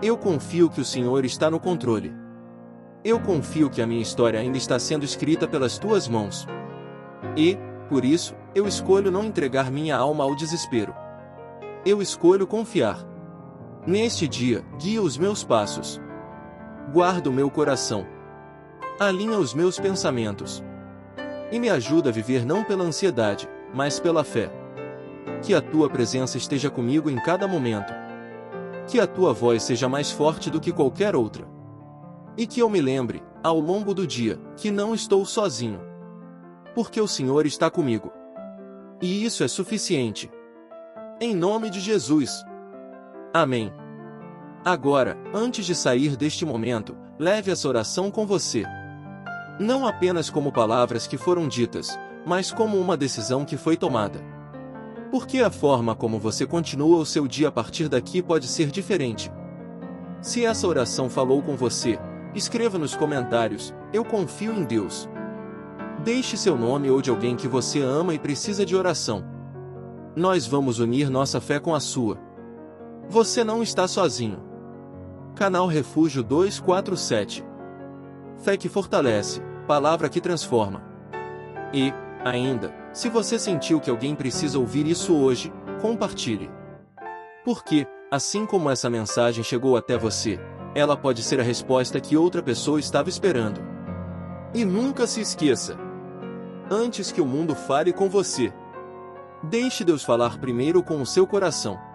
Eu confio que o Senhor está no controle. Eu confio que a minha história ainda está sendo escrita pelas tuas mãos. E, por isso, eu escolho não entregar minha alma ao desespero. Eu escolho confiar. Neste dia, guia os meus passos. Guarda o meu coração. Alinha os meus pensamentos. E me ajuda a viver não pela ansiedade, mas pela fé. Que a tua presença esteja comigo em cada momento. Que a tua voz seja mais forte do que qualquer outra. E que eu me lembre, ao longo do dia, que não estou sozinho. Porque o Senhor está comigo. E isso é suficiente. Em nome de Jesus. Amém. Agora, antes de sair deste momento, leve essa oração com você. Não apenas como palavras que foram ditas, mas como uma decisão que foi tomada. Porque a forma como você continua o seu dia a partir daqui pode ser diferente. Se essa oração falou com você, escreva nos comentários: eu confio em Deus. Deixe seu nome ou de alguém que você ama e precisa de oração. Nós vamos unir nossa fé com a sua. Você não está sozinho. Canal Refúgio 247. Fé que fortalece, palavra que transforma. E, ainda, se você sentiu que alguém precisa ouvir isso hoje, compartilhe. Porque, assim como essa mensagem chegou até você, ela pode ser a resposta que outra pessoa estava esperando. E nunca se esqueça: antes que o mundo fale com você, deixe Deus falar primeiro com o seu coração.